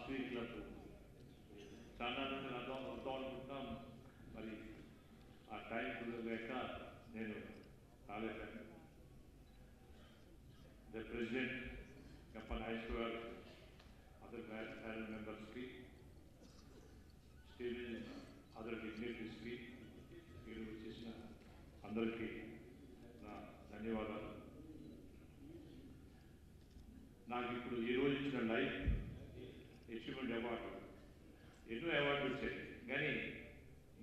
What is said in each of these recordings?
వాసవికులకు చాలా మంది అర్థం అనుకుంటున్నాం. మరి ఆ టైం లేక నేను రాలేకపోయాను. ద ప్రెసిడెంట్ కప్పన్ ఐశ్వర్ అదర్ ప్యానల్ మెంబర్స్కి, స్టీవెన్ అదర్ డిగ్నిటరీస్కి, మీరు చేసిన అందరికీ నా ధన్యవాదాలు. నాకు ఇప్పుడు ఈరోజు ఇచ్చిన లైఫ్ అచీవ్మెంట్ అవార్డు, ఎన్నో అవార్డులు వచ్చాయి, కానీ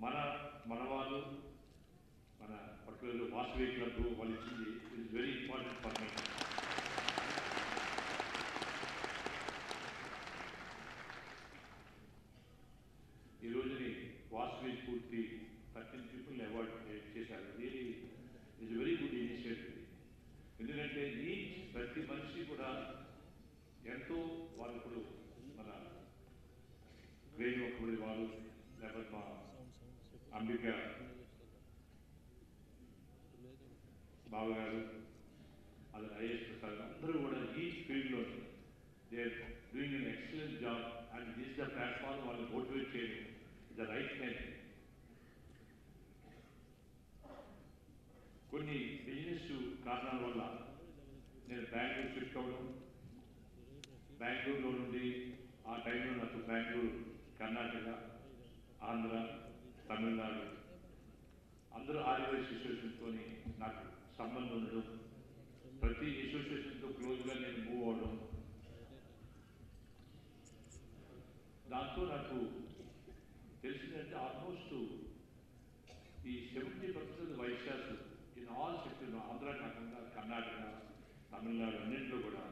మన వాళ్ళు మన పర్టికులర్ వాసవి క్లబ్ వాళ్ళు ఇచ్చింది it very important for me. ఈ రోజుని వాసవి స్ఫూర్తి 13 పీపుల్ అవార్డు చేశారు. Really it's very good initiative. ఎందుకంటే ప్రతి మనిషి కూడా ఎంతో వాళ్ళు ఇప్పుడు మన గ్రేడ్ ఒకటి వాళ్ళు, లేకపోతే మా అంబిక బావగారు, అదే ఐఏఎస్ ప్రసాద్, అందరూ కూడా ఈ ఫీల్డ్లో they are doing an excellent job. And this the platform వాళ్ళు మోటివేట్ చేయడం ద రైట్ టైం. కొన్ని బిజినెస్ కారణాల వల్ల నేను బెంగళూరు షిఫ్ట్ అవ్వడం, బెంగళూరులో నుండి ఆ టైంలో నాకు బెంగళూరు, కర్ణాటక, ఆంధ్ర, తమిళనాడు అందరూ ఆదివాసీ అసోసియేషన్తో నాకు సంబంధం ఉండడం, ప్రతి అసోసియేషన్తో క్లోజ్గా నేను మూవ్ అవ్వడం, దాంతో నాకు తెలిసిందంటే ఆల్మోస్ట్ ఈ 70% Vaishyas in all sector, Andhra కాకుండా కర్ణాటక, తమిళనాడు అన్నింటిలో కూడా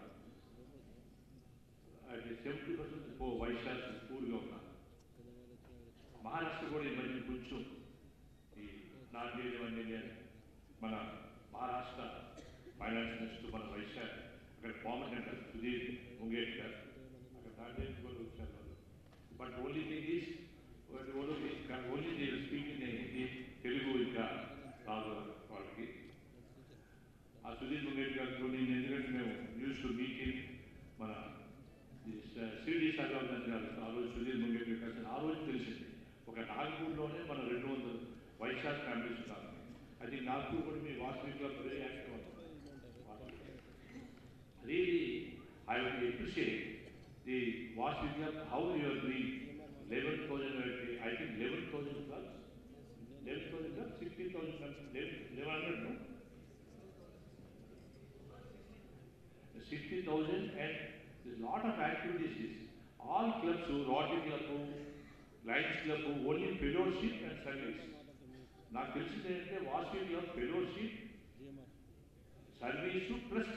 70% వైశ్యాస్ పూర్గా ఉన్నారు. మహారాష్ట్ర కూడా ఈ మధ్య కొంచెం ఈ నాలుగేళ్ళు మన మహారాష్ట్ర ఫైనాన్స్ మినిస్టర్ మన వైశ్య అక్కడ కామన్ అంటారు సుధీర్ ముంగేట్కర్, అక్కడ నాలుగేళ్ళు కూడా వచ్చారు వాళ్ళు. But only thing is only they speaking Hindi, Telugu ఇంకా రాదు వాళ్ళకి. ఆ సుధీర్ ముంగేట్కర్తో నేను ఎందుకంటే మేము న్యూస్ మీటింగ్ మన సిడి సాగర్ గారు ఆ రోజు సుధీర్ ముంగేట్కర్ కలిసి ఆ రోజు తెలిసింది ఒక నాగపూర్లోనే మన 200 వైశాఖ ఫ్యామిలీస్ ఉన్నారు. అది నాగపూర్ కూడా మీ వాసవి క్లబ్ వెరీ యాక్టివ్ అవుతుంది. Really I would appreciate the Vasavi club how you are doing. 11,000 I think 11,000 clubs, 11,000 clubs, 60,000 clubs, 1100 no? 60,000 and there's a lot of activities. All clubs, Rotary Club, Lions Club, only fellowship and service. నాకు తెలిసింది ఏంటంటే Vasavi club fellowship, service plus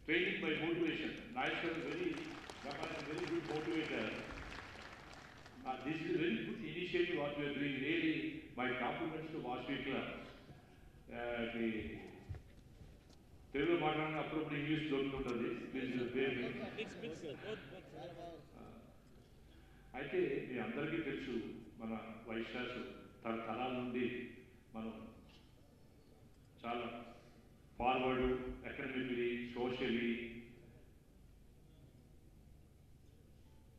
training by motivation. Naik very good motivator. This is very good initiative what you're doing. Really my compliments to Vasavi club. Telugu మాట్లాడిన అప్పుడప్పుడు English దొరుకుతుంటుంది. అయితే మీ అందరికీ తెలుసు మన వైశ్యాసు తరతరాల నుండి మనం చాలా ఫార్వర్డ్ ఎకనమికలీ, సోషల్లీ,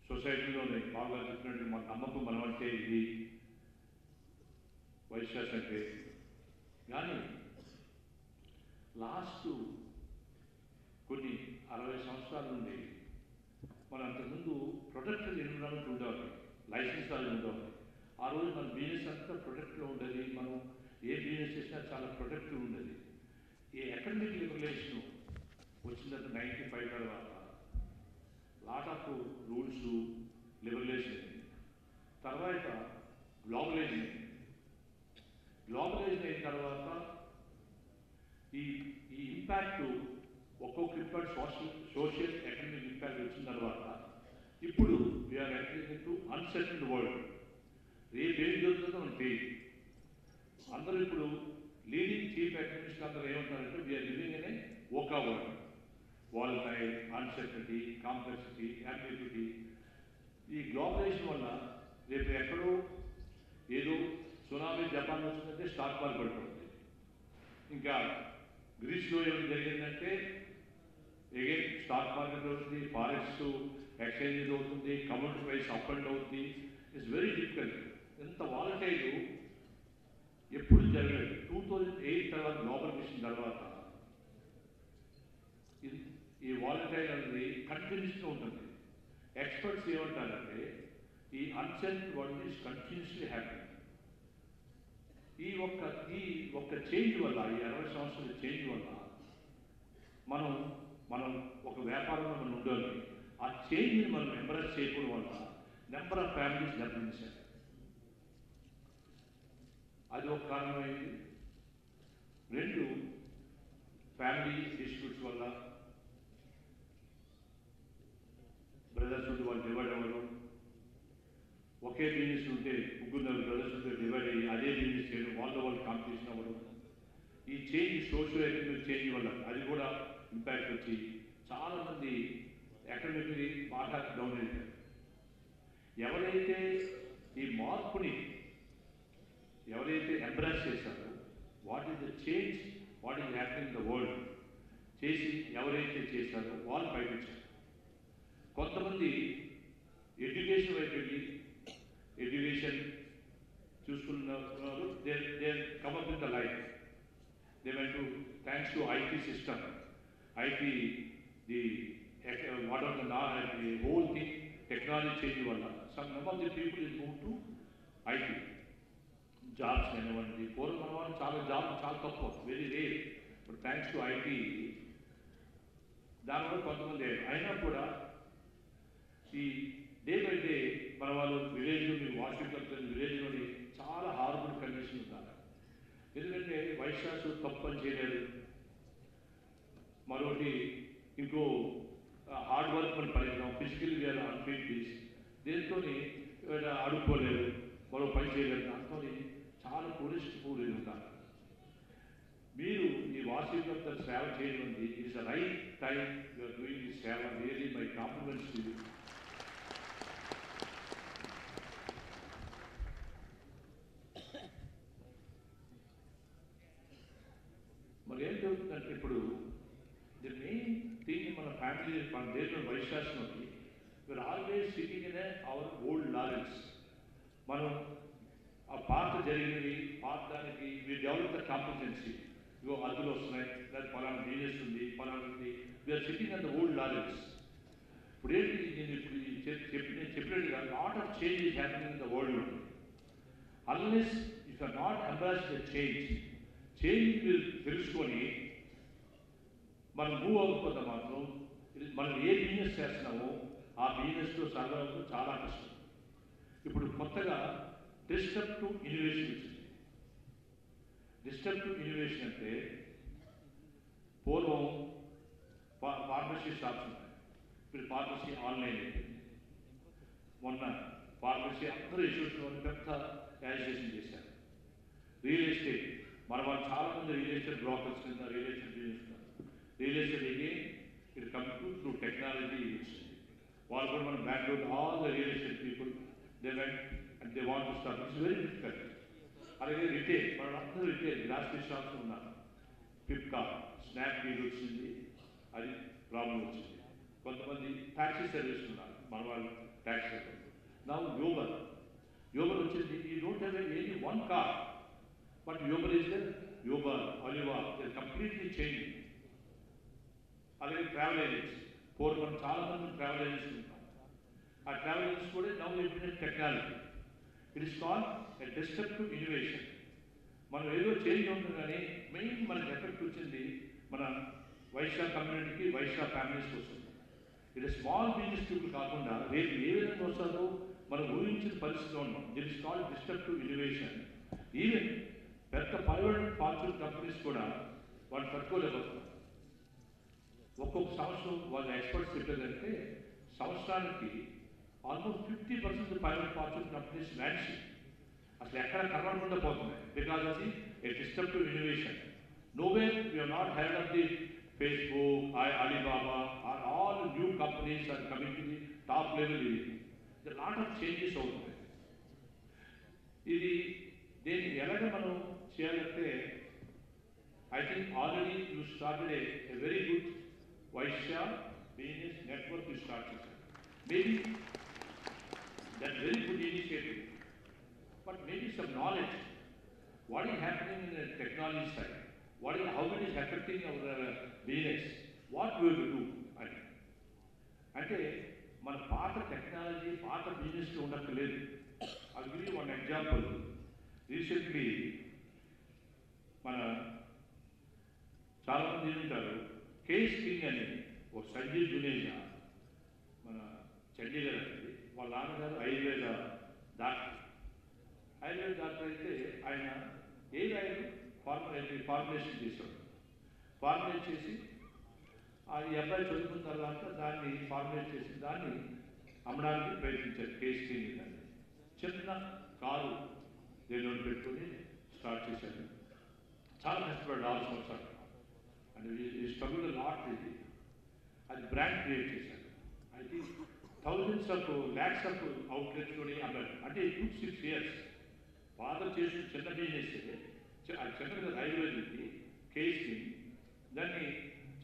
సొసైటీలోనే బాగా చెప్పినట్టు మన నమ్మకం మనం అంటే ఇది వైశ్యాస్ అంటే. కానీ లాస్ట్ కొన్ని 60 సంవత్సరాల నుండి మనం అంతకుముందు ప్రొడక్ట్ ఎన్విరాన్మెంట్ ఉండేవాళ్ళు, లైసెన్స్ వాళ్ళు ఉండేవాళ్ళు. ఆ రోజు మన బిజినెస్ అంతా ప్రొడక్ట్లో ఉండేది. మనం ఏ బిజినెస్ చేసినా చాలా ప్రొడక్టివ్ ఉండేది. ఈ ఎకనమిక్ లిబరలైజేషన్ వచ్చిన 95 తర్వాత లాట్ ఆఫ్ రూల్స్ లిబరలైజేషన్, తర్వాత గ్లోబలైజేషన్ అయిన తర్వాత ఈ ఇంపాక్ట్ ఒక్కొక్క ఇంపాక్ట్ సోషల్ ఎకనమిక్ ఇంపాక్ట్ వచ్చిన తర్వాత ఇప్పుడు we're entering to uncertain world. రేపు ఏం జరుగుతుందో మనం తెలియదు. అందరూ ఇప్పుడు లీడింగ్ చీఫ్ ఎకనమిస్ట్ అందరూ ఏమంటారంటే వీఆర్ లివింగ్ అనే VUCA world. Volatile, uncertainty, complexity, ambiguity. ఈ గ్లోబలైజేషన్ వల్ల రేపు ఎక్కడో ఏదో సునామీ జపాన్ వచ్చిందంటే స్టాక్ మార్కెట్ పడిపోతుంది. ఇంకా గ్రీస్లో ఏమి జరిగిందంటే అగైన్ స్టాక్ మార్కెట్ వస్తుంది, ఫారెక్స్ ఎక్స్చేంజ్ అవుతుంది, కమోడిటీ ప్రైస్ అప్ అండ్ అవుతుంది. It's very difficult. ఎంత వాలటైల్ ఎప్పుడు జరగలేదు. 2008 తర్వాత గ్లోబల్ మిషన్ తర్వాత ఈ వాలటైల్ అనేది కంటిన్యూస్గా ఉంటుంది. ఎక్స్పర్ట్స్ ఏమంటారంటే ఈ uncertain world is continuously happy. ఈ ఒక్క చేంజ్ వల్ల, ఈ 60 సంవత్సరాల చేంజ్ వల్ల మనం ఒక వ్యాపారంలో మనం ఉండాలి. ఆ చేంజ్ని మనం ఎంబ్రేస్ చేయడం వల్ల నెంబర్ ఆఫ్ ఫ్యామిలీస్ దెబ్బతించారు. అది ఒక కారణమైంది. 2, ఫ్యామిలీ డిస్ప్యూట్స్ వల్ల బ్రదర్స్ ఉంటే వాళ్ళు డివైడ్ అవ్వడం, ఒకే బిజినెస్ ఉంటే 3-4 బ్రదర్స్ ఉంటే డివైడ్ అయ్యి అదే బిజినెస్ చేయడం, వాళ్ళు కాంపిటీషన్ అవ్వడం. ఈ చేంజ్ సోషల్ ఎకనామిక్ చేంజ్ వల్ల అది కూడా ఇంపాక్ట్ వచ్చి చాలామంది ఎకనామిక్లీ బాగా డౌన్ అయిపోయారు. ఎవరైతే ఈ మార్పుని ఎంబ్రాస్ చేశారో, what is the change, what is happening in the world చేసి ఎవరైతే చేశారో వాళ్ళు బయటొచ్చారు. కొంతమంది ఎడ్యుకేషన్ వైపు వెళ్ళి ఎడ్యుకేషన్ చూసుకున్నారు. They come up with the life. They went to thanks to IT system, IT what are the whole thing technology change వల్ల some number of the people is move to IT. Jobs కానివ్వండి, పూర్వం మన వాళ్ళు చాలా తక్కువ, very rare. But thanks to IT దానివల్ల కొంతమంది అయినా కూడా ఈ డే బై డే మన వాళ్ళు విలేజ్లో, మీరు వాషింగ్టన్ విలేజ్లోని చాలా హార్బుల్ కండిషన్ ఉంటారు. ఎందుకంటే వైశ్యాసు తప్పు అని చేయలేదు, మరొకటి ఇంకో హార్డ్ వర్క్ మనం పనిచేద్దాం, ఫిజికల్ వేర్ అన్ఫిట్నెస్, దేంతో అడుక్కోలేదు, మరో పని చేయలేదు, దాంతో చాలా పూర్ ఉంటారు. మీరు ఈ వాషింగ్టన్ సేవ చేయడం is the right time you are doing this సేవ. Really my compliments to you. మరి ఏం జరుగుతుందంటే ఇప్పుడు ది మెయిన్ థింగ్ మన ఫ్యామిలీ, మన దేశంలో వైశ్యాసంలోకి we are always sitting in our old laurels. మనం ఆ పాత జరిగినవి, పాత దానికి we develop the competency. Ego అదులు వస్తున్నాయి, లేదా పలానా బిజినెస్ ఉంది, పలానా ఉంది. We are sitting on the old laurels. ఇప్పుడు ఏంటి, నేను చెప్పినట్టుగా lot of change is happening in the world. Unless if you are not embrace the change తెలుసుకొని మనం మూవ్ అవ్వకపోతే మాత్రం మనం ఏ బిజినెస్ చేస్తున్నామో ఆ బిజినెస్లో సర్వైవ్ చాలా కష్టం. ఇప్పుడు కొత్తగా డిస్ట్రప్టివ్ ఇన్నోవేషన్ వచ్చింది. డిస్ట్రప్టివ్ ఇన్నోవేషన్ అంటే పూర్వం ఫార్మసీ షాప్స్ ఉంటాయి, ఇప్పుడు ఫార్మసీ ఆన్లైన్ అయిపోయింది. మొన్న ఫార్మసీ అందరూ ఇష్యూస్ పెద్ద యాజిటేషన్ చేశారు. రియల్ ఎస్టేట్, మన వాళ్ళు చాలామంది రియల్ ఎస్టేట్ బ్రోకర్స్ కింద రియల్ ఎస్టేట్ బిజినెస్ ఉన్నారు. Real estate again it come through technology వచ్చింది. వాళ్ళు కూడా మన background all the real estate people they went and they want to start. It's very difficult. అలాగే రిటైల్, వాళ్ళందరూ రిటైల్ గ్రాసరీ షాప్స్ ఉన్నారు. Flipkart, Snapdeal వచ్చింది, అది ప్రాబ్లం వచ్చింది. కొంతమంది ట్యాక్సీ సర్వీస్ ఉన్నారు, మన వాళ్ళు ట్యాక్సీ సర్వీస్. నా యూబర్ వచ్చింది. ఈ don't have any one car, but Uber is Uber, అలివా, దే కంప్లీట్లీ చేంజ్. అలాగే ట్రావెల్ ఏజెన్సీ, పూర్వం చాలా మంది ట్రావెల్ ఏజెన్సీ ఉంటాం. ఆ ట్రావెల్ ఏజెన్సీ కూడా now implement technology. It is called a disruptive innovation. మనం ఏదో చేంజ్ ఉంటుంది, కానీ మెయిన్ మనకి ఎఫెక్ట్ వచ్చింది మన వైశ్య కమ్యూనిటీకి, వైశ్య ఫ్యామిలీస్కి వస్తుంది. ఇది స్మాల్ బిజినెస్ పీపుల్ కాకుండా రేపు ఏ విధంగా వస్తుందో మనం ఊహించిన పరిస్థితిలో ఉన్నాం. That is called disruptive innovation. Even పెద్ద ఫార్చ్యూన్ కంపెనీస్ కూడా వాళ్ళు తట్టుకోలేకపోతున్నారు. ఒక్కొక్క సంవత్సరం వాళ్ళ ఎక్స్పర్ట్స్ చెప్పేదంటే సంవత్సరానికి almost 50% private fortune companies vanishing, అసలు ఎక్కడ కనబడకుండా పోతున్నాయి. Because of the a disruptive innovation. Nowhere you are not head of the Facebook, Alibaba, are all new companies are coming to the top level. There are a lot of changes out there. ఇది దీన్ని ఎలాగ మనం చేయాలంటే I think already you started a very good Vaishya business network you start చేశారు. maybe that very good initiative, but maybe some knowledge. What is happening in the technology side? How it is affecting our business? What we will do? అంటే మన పాత technology పాత business ఉండక్కర్లేదు. I'll give you one example. Recently మన చాలా మంది ఉంటారు, case king అని ఒక సంజీవ్ జునేజా మన చండీగఢ్ అనేది, వాళ్ళ నాన్నగారు ఆయుర్వేద డాక్టర్. ఆయుర్వేద డాక్టర్ అయితే ఆయన ఆయిల్ ఫార్ములేషన్ చేశాడు. ఫార్ములేట్ చేసి ఈ అబ్బాయి చదువుకున్న తర్వాత దాన్ని ఫార్ములేట్ చేసి దాన్ని అమ్మడానికి ప్రయత్నించారు. కేస్ కింగ్ అని చిన్న కారు దేనిలో పెట్టుకొని స్టార్ట్ చేశారు. చాలా కష్టపడ్డాడు 6 సంవత్సరాలు. అండ్ ఈ స్ట్రగుల్ లాట్ ఇది. అది బ్రాండ్ క్రియేట్ చేశారు. అయితే థౌజండ్స్ ఆఫ్ ల్యాక్స్ ఆఫ్ అవుట్లెట్స్లోని అమ్మారు. అంటే 6 years ఫాదర్ చేసిన చిన్న బిజినెస్ చిన్న ఆయుర్వేదికి కేస్ని దాన్ని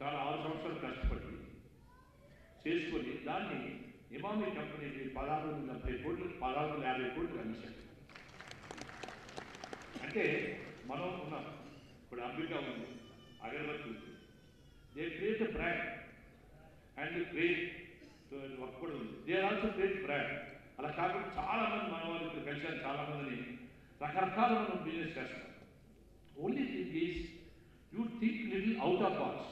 చాలా 6 సంవత్సరాలు కష్టపడి చేసుకొని దాన్ని ఇమామి కంపెనీకి 1670 కోట్లు 1650 కోట్లు అందించారు. అంటే మనం ఉన్నాం. ఇప్పుడు అంబికా ఉంది, అగరబత్తి ఉంది. They create a brand and create work కూడా ఉంది. They are also create brand. అలా కాకుండా చాలామంది మన వాళ్ళు ఇప్పుడు కలిసారు. చాలామందిని రకరకాల మనం బిజినెస్ చేస్తాం. Only thing is you think little out of box.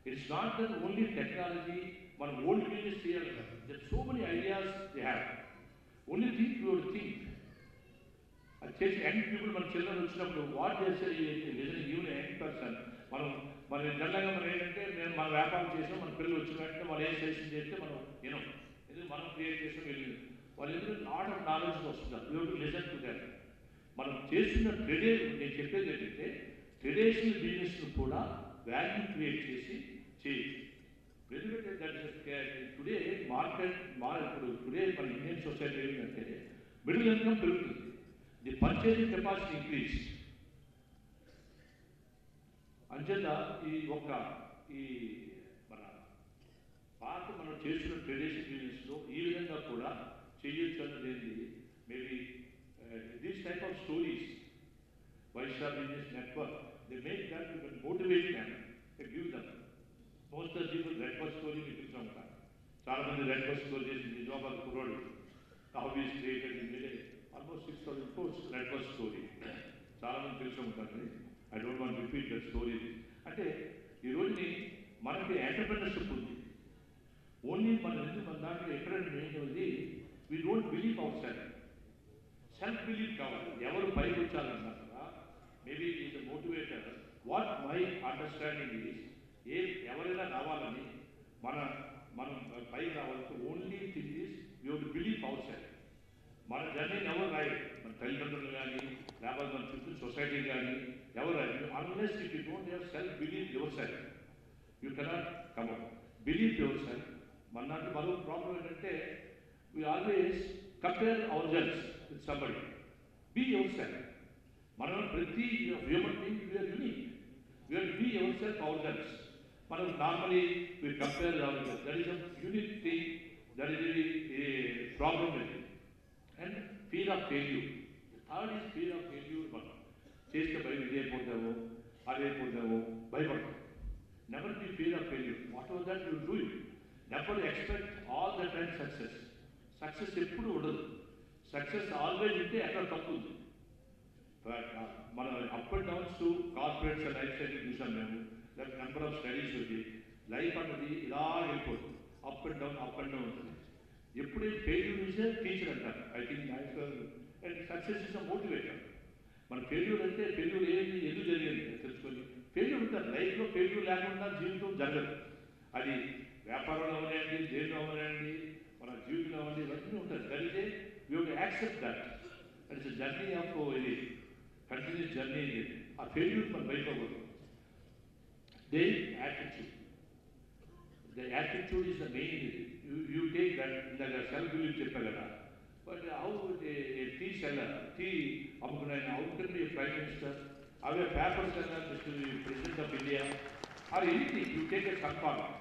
It's not that only technology. మనం ఓల్డ్ బిజినెస్ చేయాలి కదా. There so many ideas they have. Only think your think. అది చేసి యంగ్ పీపుల్ మన చిల్డ్రన్ వచ్చినప్పుడు వాట్ చేస్తే even young person మన జనరల్గా మనం ఏంటంటే మన వ్యాపారం చేసాం, మన పిల్లలు వచ్చిన వెంటనే వాళ్ళు ఏం సజెషన్ చేస్తే మనం ఎందుకు మనం క్రియేట్ చేసాం వెళ్ళి వాళ్ళు ఎందుకు లాట్ ఆఫ్ నాలెడ్జ్ వస్తున్నారు. You to listen to that. మనం చేస్తున్న నేను చెప్పేది ఏంటంటే ట్రెడిషనల్ బిజినెస్ను కూడా వాల్యూ క్రియేట్ చేసి చేయొచ్చు. ఎందుకంటే టుడే మార్కెట్ ఇప్పుడు టుడే మన ఇండియన్ సొసైటీ ఏంటంటే మిడిల్ ఇన్కమ్ పెరుగుతుంది. The purchasing capacity increase. అంచేత ఈ మన పాత మనం చేస్తున్న ట్రెడిషనల్ బిజినెస్లో ఈ విధంగా కూడా చేయొచ్చు అన్నది maybe these type of stories Vaishya business network they make that you can motivate them to give them. Most of people red bus story మీకు చూస్తూ ఉంటారు. చాలామంది రెడ్ బస్ స్టోరీ చేసి నిజామాబాద్ కుర్రోడు how is created in village almost 6,000 crores red bus story చాలామంది తెలిసి ఉంటుంది. I don't want repeat that story. అంటే ఈ రోజుని మనకి ఎంటర్‌ప్రెన్యూర్‌షిప్ ఉంది. ఓన్లీ మన దాంట్లో ఎక్కడైనా ఏంటది we don't believe our self believe కావాలి. ఎవరు పైకి వచ్చారన్నారు కదా, maybe is a motivator. What my understanding is ఎవరైనా రావాలని మనం పైకి రావాలంటే only thing is you to believe our self. మన జర్నీని ఎవరు రాయరు, మన తల్లిదండ్రులు కానీ లేకపోతే మన చుట్టూ సొసైటీ కానీ ఎవరు రాయరు. Unless if you don't have self believe your self you cannot come out. Believe your self. మనకి మరో ప్రాబ్లం ఏంటంటే we always compare our selfs with somebody. Be your self. మనం ప్రతి human being we are unique. We are be your self our selfs. మనం normally we compare our self. That is a unique thing. That is a problem with it. And feel of failure. Third is feel of failure. మనం చేస్తే ఇదైపోతావు అదైపోతావు భయపడతావు. Never be feel of failure. Whatever that you do it. Never expect all the time success. Success ఎప్పుడు ఉండదు. Success always ఉంటే ఎక్కడ తప్పు ఉంది. మన up and downs to corporates and life style చూసాం మేము. నెంబర్ ఆఫ్ స్టడీస్ ఉంది. లైఫ్ అన్నది ఇలా వెళ్ళిపోతుంది. అప్ అండ్ డౌన్ ఉంటుంది. ఎప్పుడైతే ఫెయిల్యూర్ ఇస్ టీచర్ అంటారు. I think and success is a motivator. మన ఫెయిల్యూర్ అంటే ఫెయిల్యూర్ ఏది ఎందుకు జరిగింది తెలుసుకొని ఫెయిల్యూర్ ఉంటారు. లైఫ్లో ఫెయిల్యూర్ లేకుండా జీవితం జరగదు. అది వ్యాపారంలో అవనండి, దేనిలో అవనండి, మన జీవితంలో అవ్వండి, ఇవన్నీ ఉంటుంది. జరిగితే you to accept that. It's journey of ఇది కంటిన్యూస్ జర్నీ. ఇది ఆ ఫెయిల్యూర్ మనం బయటపోకూడదు. They attitude. The attitude is the main. ఇది యూ టేక్ దట్. ఇందాక సెల్ఫ్ బిలీవ్ చెప్పా కదా. But how tea seller, tea అమ్ముకునే how can be prime minister, అవే paper seller, president of India or anything. You take a Sun Pharma.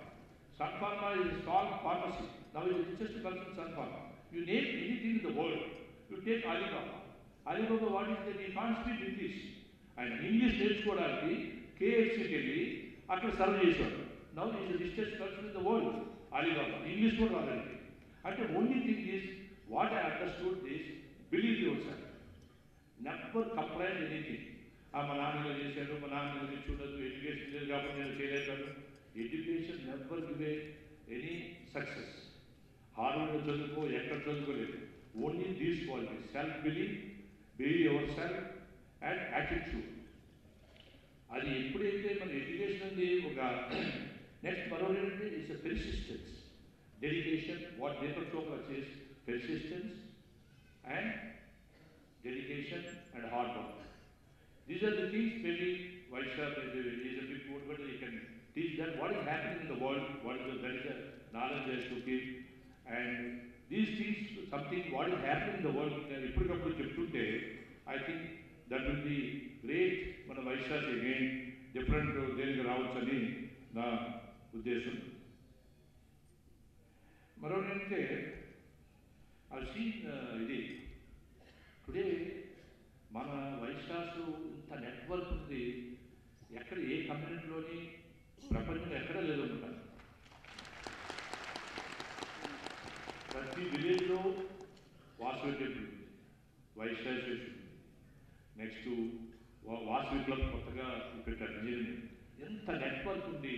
Sun Pharma is a strong pharmacy. Now it is the richest person in Sun Pharma. You name anything in the world, you take Alibaba. Alibaba, what is that? He can't speak English. And English నేర్చుకోవడానికి KFCకి వెళ్ళి అక్కడ serve చేశాడు. Now he is the richest person in the world. Alibaba. English కూడా రాదండి. అంటే only thing is, what I understood is, believe yourself. Never complain anything. మా నాన్నగా చేశాడు, మా నాన్న చూడదు, ఎడ్యుకేషన్ లేదు కాబట్టి నేను చేయలేను. Education never give any success. Harvard చదువుకో, ఎక్కడ చదువుకోలేదు. Only these qualities: self believe, be your self and attitude. అది ఎప్పుడైతే మన ఎడ్యుకేషన్ ఉంది, ఒక నెక్స్ట్ మరొకటి is a persistence, dedication. What Deepak Chopra says, persistence and dedication and hard work. These are the things. Maybe Vaishnav is a big word, but he can teach them what is happening in the world, what is there is a knowledge has to give. And these things, something what is happening in the world, ఇప్పటికప్పుడు చెప్తుంటే I think that will be great. మన Vaishnav again different దేనికి రావచ్చని నా ఉద్దేశం. మరొకటి I've seen ఇది today మన వైశ్యాసు ఇంత network ఉంది, ఎక్కడ ఏ కమ్యూనిటీలోని ప్రపంచంలో ఎక్కడ లేదనుకుంటాను. ప్రతి విలేజ్లో వాసవి టెంపుల్ ఉంది, వైశ్యాసు ఉంది. నెక్స్ట్ వాసవి క్లబ్ కొత్తగా పెట్టారు ఇంజనీరింగ్. ఎంత నెట్వర్క్ ఉంది,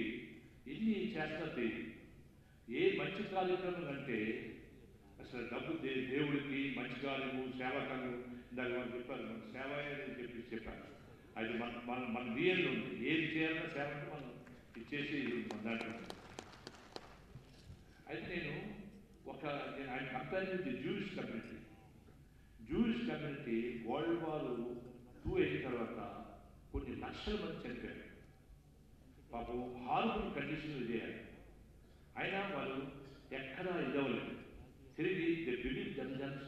ఎన్ని చేస్తున్నది. ఏ మంచి కార్యక్రమం అంటే అసలు డబ్బు దేవుడికి మంచి కార్యము, సేవకాలు. ఇందాక మనం చెప్పారు, మన సేవ అని చెప్పారు. అది మన బియ్యంలో ఉంది. ఏది చేయాలన్నా సేవ అంటే మనం ఇచ్చేసి మన దాంట్లో. అయితే నేను I compare with the Jewish community. Jewish community world war 2 అయిన తర్వాత కొన్ని లక్షల మంది చనిపోయారు. పాపం హార్బుల్ కండిషన్లు చేయాలి, అయినా వాళ్ళు ఎక్కడా ఇదవ్వలేదు. తిరిగి దే బిలీవ్ దెమ్సెల్వ్స్,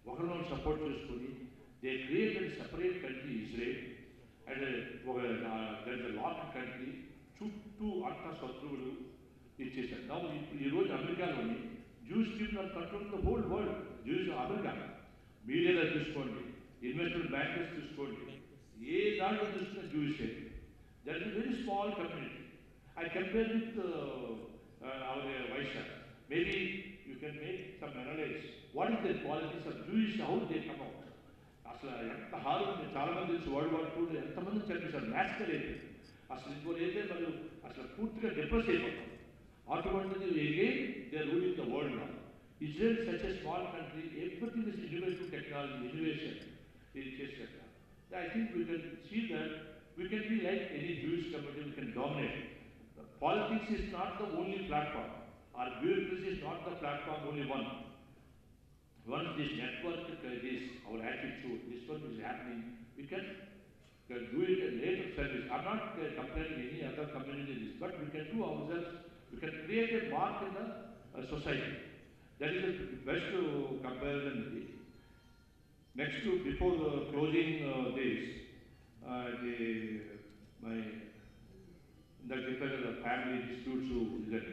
ఒకరినో సపోర్ట్ చేసుకొని they created separate country Israel. And there is lot country, చుట్టూ అంత శత్రువులు ఇచ్చేసారు. ఇప్పుడు ఈరోజు అమెరికాలోని Jews people are control the whole world. Jews America మీడియాలో చూసుకోండి, ఇన్వెస్ట్మెంట్ బ్యాంకర్స్ చూసుకోండి, ఏ దాంట్లో చూసుకున్న జూసే. That is very small community. I compare with our Vaishyas. Maybe you can make some analysis. What is the qualities of Jewish, how they come out? అసలు ఎంత hard, చాలా మంది తెలుసు వరల్డ్ వార్ 2 ఎంతమంది చనిపోయారు, మ్యాస్కర్ అయిపోయింది. అసలు ఇంకోటి వాళ్ళు అసలు పూర్తిగా డిప్రెస్ అయిపోతారు. అటువంటిది again they are ruling the world now. Israel such a small country, everything is innovative technology, innovation ఇది చేశారు. I think we can see that we can be like any Jewish community, we can dominate. Politics is not the only platform. Our bureaucracy is not the platform, only one. Once this network is our attitude, this one is happening, we can do it a later service. I'm not complaining any other community, but we can do ourselves, we can create a mark in the society. That is the best comparison. Next, before closing this, the family disputes is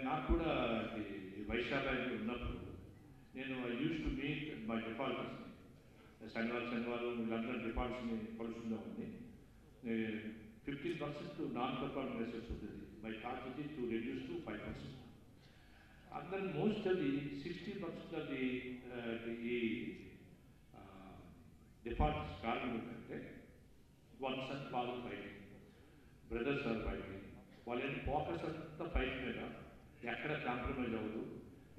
నాకు కూడా వైశాఖ ఉన్నప్పుడు నేను I use to meet my డిఫాల్టర్స్ని. శనివారం వీళ్ళందరూ డిఫాల్ట్స్ని కలుస్తుందామని 15% non performing assets ఉంటుంది. My target is to reduce to 5%. అందరూ most of the 60% of the ఈ డిఫాల్ట్స్ కారణం ఏంటంటే one son father fighting, brothers are fighting. వాళ్ళని ఫోకస్ అంతా ఫైట్ మీద, ఎక్కడ కాంప్రమైజ్ అవ్వదు,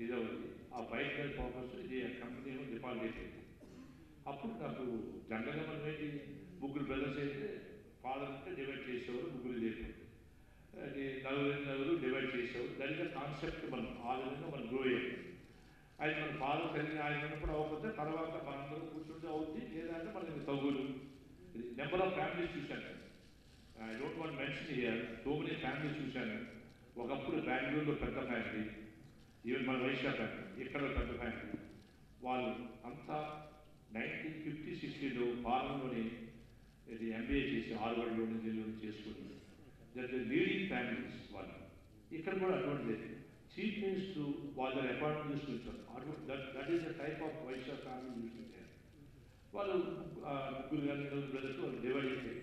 ఇది అవ్వదు. ఆ ఫైట్ మీద ఫోకస్, ఇది కంపెనీ డిఫాల్ట్ చేసేది. అప్పుడు నాకు జనరల్గా మనం ఏంటి, ముగ్గురు బ్రదర్స్ అయితే ఫాదర్ అంటే డివైడ్ చేసేవారు, ముగ్గురు చేసేవారు, అది నలుగురు డివైడ్ చేసేవారు. దాని కాన్సెప్ట్ మనం ఆ విధంగా మనం గ్రో అయ్యాం. అది మన ఫాదర్ సరిగ్గా ఆయన ఉన్నప్పుడు అవ్వకపోతే తర్వాత మనందరూ కూర్చుంటే అవుతుంది, లేదంటే మనకి తగులు. నెంబర్ ఆఫ్ ఫ్యామిలీస్ చూశాను. I don't want mention here, so many families చూశాను. ఒకప్పుడు బెంగళూరులో పెద్ద ఫ్యామిలీ, ఈవెన్ మన వైశ్య ఫ్యామిలీ, ఇక్కడ పెద్ద ఫ్యామిలీ. వాళ్ళు అంతా 1950-60లో ఫారెన్లోని ఇది ఎంబీఏ చేసి హార్వర్డ్లోని ఢిల్లీలోని చేసుకుని దట్ లీడింగ్ ఫ్యామిలీస్ వాళ్ళు. ఇక్కడ కూడా అటువంటి లేదు. చీఫ్ మినిస్టర్ వాళ్ళ అపాయింట్మెంట్ తీసుకుంటారు. That is the type of Vaishya family చూస్తుంటారు. వాళ్ళు ముగ్గురు కానీ బ్రదర్స్ వాళ్ళు డివైడ్ అయిపోయి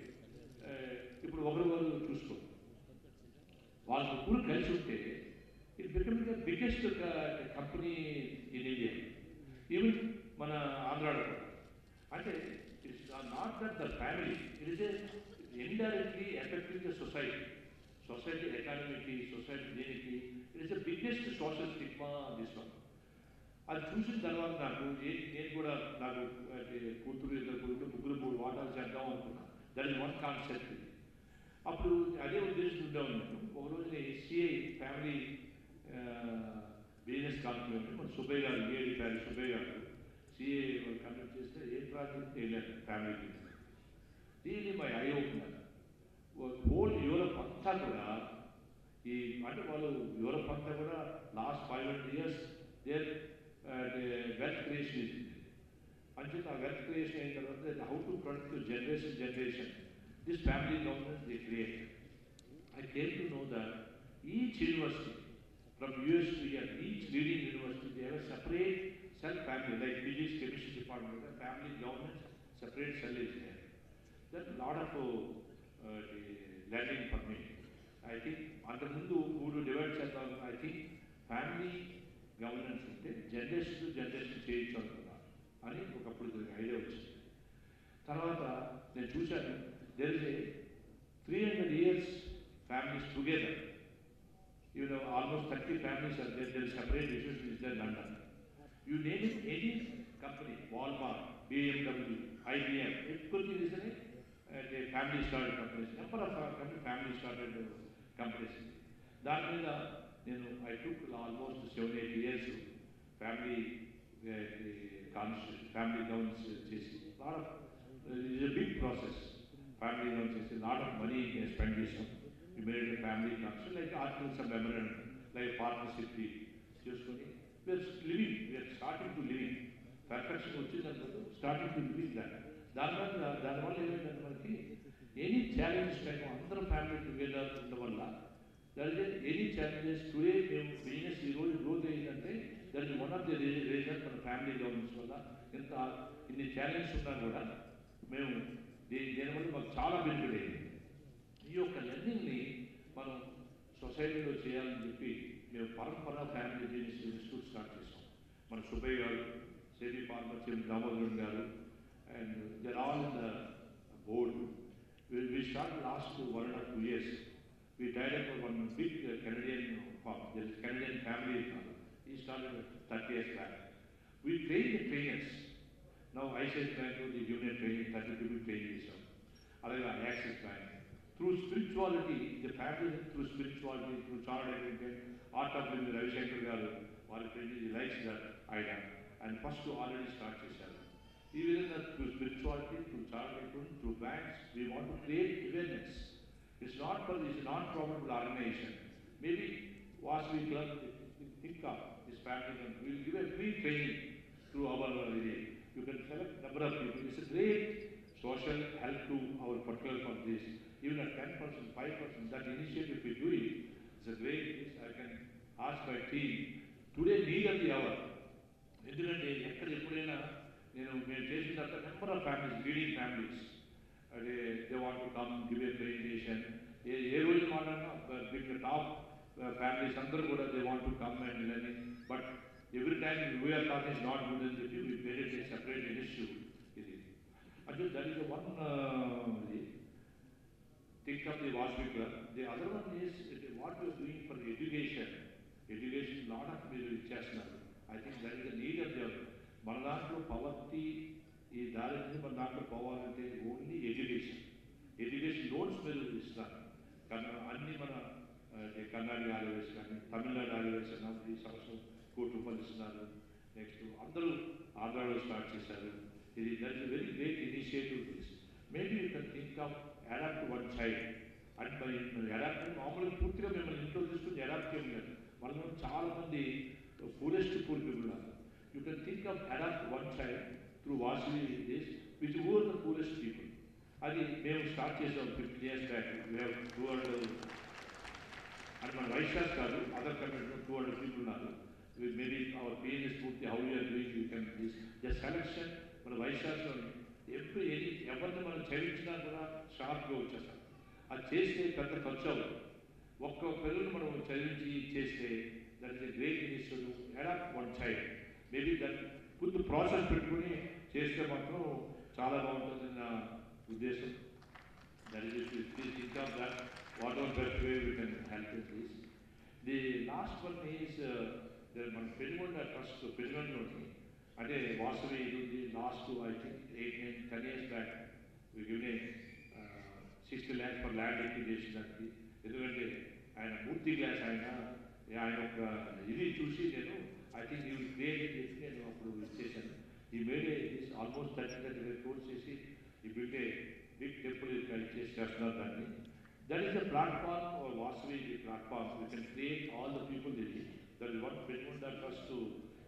ఇప్పుడు ఒకరు చూసుకో వాళ్ళు ముగ్గురు కలిసి ఉంటే it become the biggest company in India, even మన ఆంధ్రాలో కూడా. అంటే it's not that the family, it is indirectly affecting the society ఎకానమీకి, సొసైటీ దేనికి. It is the biggest social stigma this one. అది చూసిన తర్వాత నేను కూడా నాకు కూతురు, ఇద్దరు కూతురు, ముగ్గురు వాటాలు చేద్దాం అనుకున్నా. That is one concept. అప్పుడు అదే ఉద్దేశం ఉండేవాళ్ళు. ఒక రోజు ఎస్సీఐ ఫ్యామిలీ బిజినెస్ కంపెనీ ఉంటే మన సుబ్బయ్య గారు, ఏడి ఫ్యామిలీ సుబ్బయ్య గారు సిఏ కండక్ట్ చేస్తే ఏ ప్రాజెక్ట్ వెళ్ళారు ఫ్యామిలీ బిజినెస్. దీన్ని my eye opener. Whole Europe అంతా కూడా ఈ అంటే వాళ్ళు యూరప్ అంతా కూడా last 500 years there wealth creation ఇస్తుంది. అంటే ఆ వెల్త్ క్రియేషన్ అయిన తర్వాత how to product generation this family governance they create. I came to know that each university from USC and each leading university, they have a separate cell family, like physics, chemistry department, the family governance, separate cell is there. That's a lot of learning for me. I think under mundu who divide chedam, I think family governance unte generation to generation cheyinchalunnaa ani okappudu idea vachindi. Tarvata nenu chusanu, there is a 300 years families together. You know, almost 30 families are there. There is separate issues is there in London. You name it, any company, Walmart, BMW, IBM, everything is a family started companies. Number of family started companies. That means I took almost 7-8 years to family constitution, family governance. Lot of it is a big process. Family governance is a lot of money spent this on. We made a family council, like articles of memorandum, like partnership deal. We are living, we are starting to living. Perfection వచ్చిందనుకో, starting to living that. దానివల్ల ఏమైందంటే మనకి any challenges time అందరూ family together ఉండడం వల్ల there is any challenges today మేము business ఈ రోజు గ్రోత్ అయ్యిందంటే there is one of the reason మన ఫ్యామిలీ గవర్నెన్స్ వల్ల. ఇన్ని ఛాలెంజెస్ ఉన్నా కూడా మేము దీనివల్ల మాకు చాలా బెనిఫిట్ అయింది. ఈ యొక్క లెర్నింగ్ని మనం సొసైటీలో చేయాలని చెప్పి మేము పరంపర ఫ్యామిలీ బిజినెస్ ఇన్స్టిట్యూట్ స్టార్ట్ చేసాం. మన సుబ్బయ్య గారు, SEBI former Damodaran garu, and there all in the board. We started last 1.5 years. We tied up one big Canadian firm. There is Canadian family. He started 30 years back. We trained the trainers. Now ICICI Bank, the union training, 30 people training this out. Other Axis Bank. Through spirituality, the family through spirituality, through chartered accountant, art of living, Ravi Shankar garu, our friend he likes that idea, and first to already start chesaru. Even through spirituality, through chartered accountant, through banks, we want to create awareness. It's not for this non-profitable organization. Maybe Vasavi Club, think of this family, and we will give a free training through our area. You can select number of people. It's a great social help to our particular for this. Even at 10%, 5%, that initiative we do it, it's a great thing. I can ask my team, today need of the hour. ఎందుకంటే ఎప్పుడైనా మేము చేసిన తర్వాత number of families, leading families, అదే they want to come give a presentation. ఏ రోజు మాట్లాడినా big top families అందరూ కూడా they want to come and learning. But every time we are talk is not good అని చెప్పి we made it a separate institute. ఇది అంటే that is one think of the Vasavi Club. The other one is what we are doing for education. Education, lot of people chestnut. I think that is the need of the మన దాంట్లో poverty, ఈ దారి నుంచి మన దాంట్లో పోవాలంటే only education loans మీరు ఇస్తున్నారు. అన్ని మన కర్ణాటక ఆర్యవేస్ కానీ, తమిళనాడు ఆర్యవేస్ అన్నారు, ఈ సంవత్సరం ₹1,00,00,000 ఇస్తున్నారు. నెక్స్ట్ అందరూ ఆంధ్రాలో స్టార్ట్ చేశారు. ఇది that is very great initiative this. Maybe you can think of adopt one child and మరి అడాప్ట్ మామూలుగా పూర్తిగా మిమ్మల్ని ఇంట్లో తీసుకుని అడాప్ట్ చేయడం లేదు. మనలో చాలామంది పూరెస్ట్ పూర్ పీపుల్ ఉన్నారు. You can think of adopt one child through Vasavi this which over the poorest people. అది మేము స్టార్ట్ చేసాం 15 years back. We have 200 and మన వైశ్యాస్ కాదు, అదర్ కమ్యూనిటీ 200 people ఉన్నారు. మేబీ అవర్ పేజ్ ఇస్ పూర్తి how you're doing you can just collection మన వైశ్యాస్లోని ఎప్పుడు ఎవరిని మనం చదివించినా కూడా షార్ప్గా వచ్చేస్తాం. అది చేస్తే పెద్ద ఖర్చు అవ్వదు. ఒక్క పిల్లలు మనం చదివించి చేస్తే that is a great initiative. Adopt one child maybe that పూర్తి ప్రాసెస్ పెట్టుకుని చేస్తే మాత్రం చాలా బాగుంటుంది నా ఉద్దేశం. That is please think of that what are best way we can help in this. The last one is మన పెనుగొండ ట్రస్ట్ పెనుగొండలోని అంటే వాసవి ఇది ఉంది. Last I think 8-10 years back we give 60 lakhs for land acquisition దానికి. ఎందుకంటే ఆయన మూర్తి glass ఆయన ఒక ఇది చూసి నేను ఐ థింక్ యూ క్రియేట్ చేసి నేను అప్పుడు ఇచ్చేసాను. ఈ మేడే ఆల్మోస్ట్ 30 crores చేసి ఈ బిల్డ్ బిగ్ టెంపుల్ చేస్తున్నారు దాన్ని. That is the platform Vasavi platform we can create all the people ఇది. దట్ ఇస్ వన్ పెట్టుకుంటా ట్రస్ట్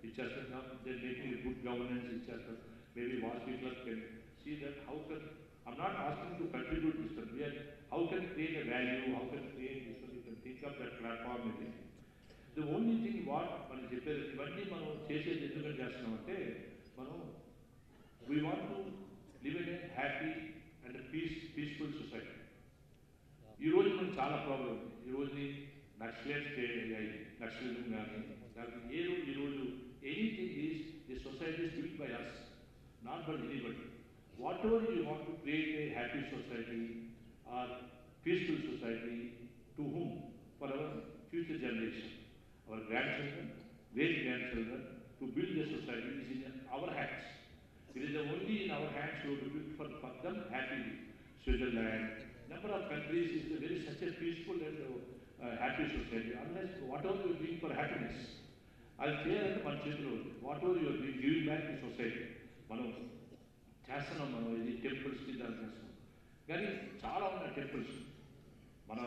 ఇచ్చేస్తారు. దే మేకింగ్ గుడ్ గవర్నెన్స్ ఇచ్చేస్తారు. Maybe Vasavi club can see that how can I'm not asking to contribute this one. We're how can create a value, how can create this one. You can think of that platform ఇది. The only thing what మనం చెప్పేది ఇవన్నీ మనం చేసేది ఎందుకంటే చేస్తున్నామంటే మనం we want to live in a happy and peaceful society. ఈరోజు మనకు చాలా ప్రాబ్లం ఉంది. ఈరోజు నక్సలైట్స్ అయ్యాయి, నక్సలిజం కానీ దానికి ఈరోజు anything is the society is built by us, not by anybody. Whatever you want to create a happy society or peaceful society to whom? For our future generation, our grandchildren, great grandchildren, to build a society is in our hands. It is only in our hands to build for them happily. Switzerland, number of countries is very such a peaceful and happy society. Unless whatever you are doing for happiness, I'll say that మన చేతిలో whatever you are doing, giving back to society. మనం చేస్తున్నాం, మనం ఇది టెంపుల్స్కి దాన్ని చేస్తున్నాం. కానీ చాలా ఉన్నాయి టెంపుల్స్. మన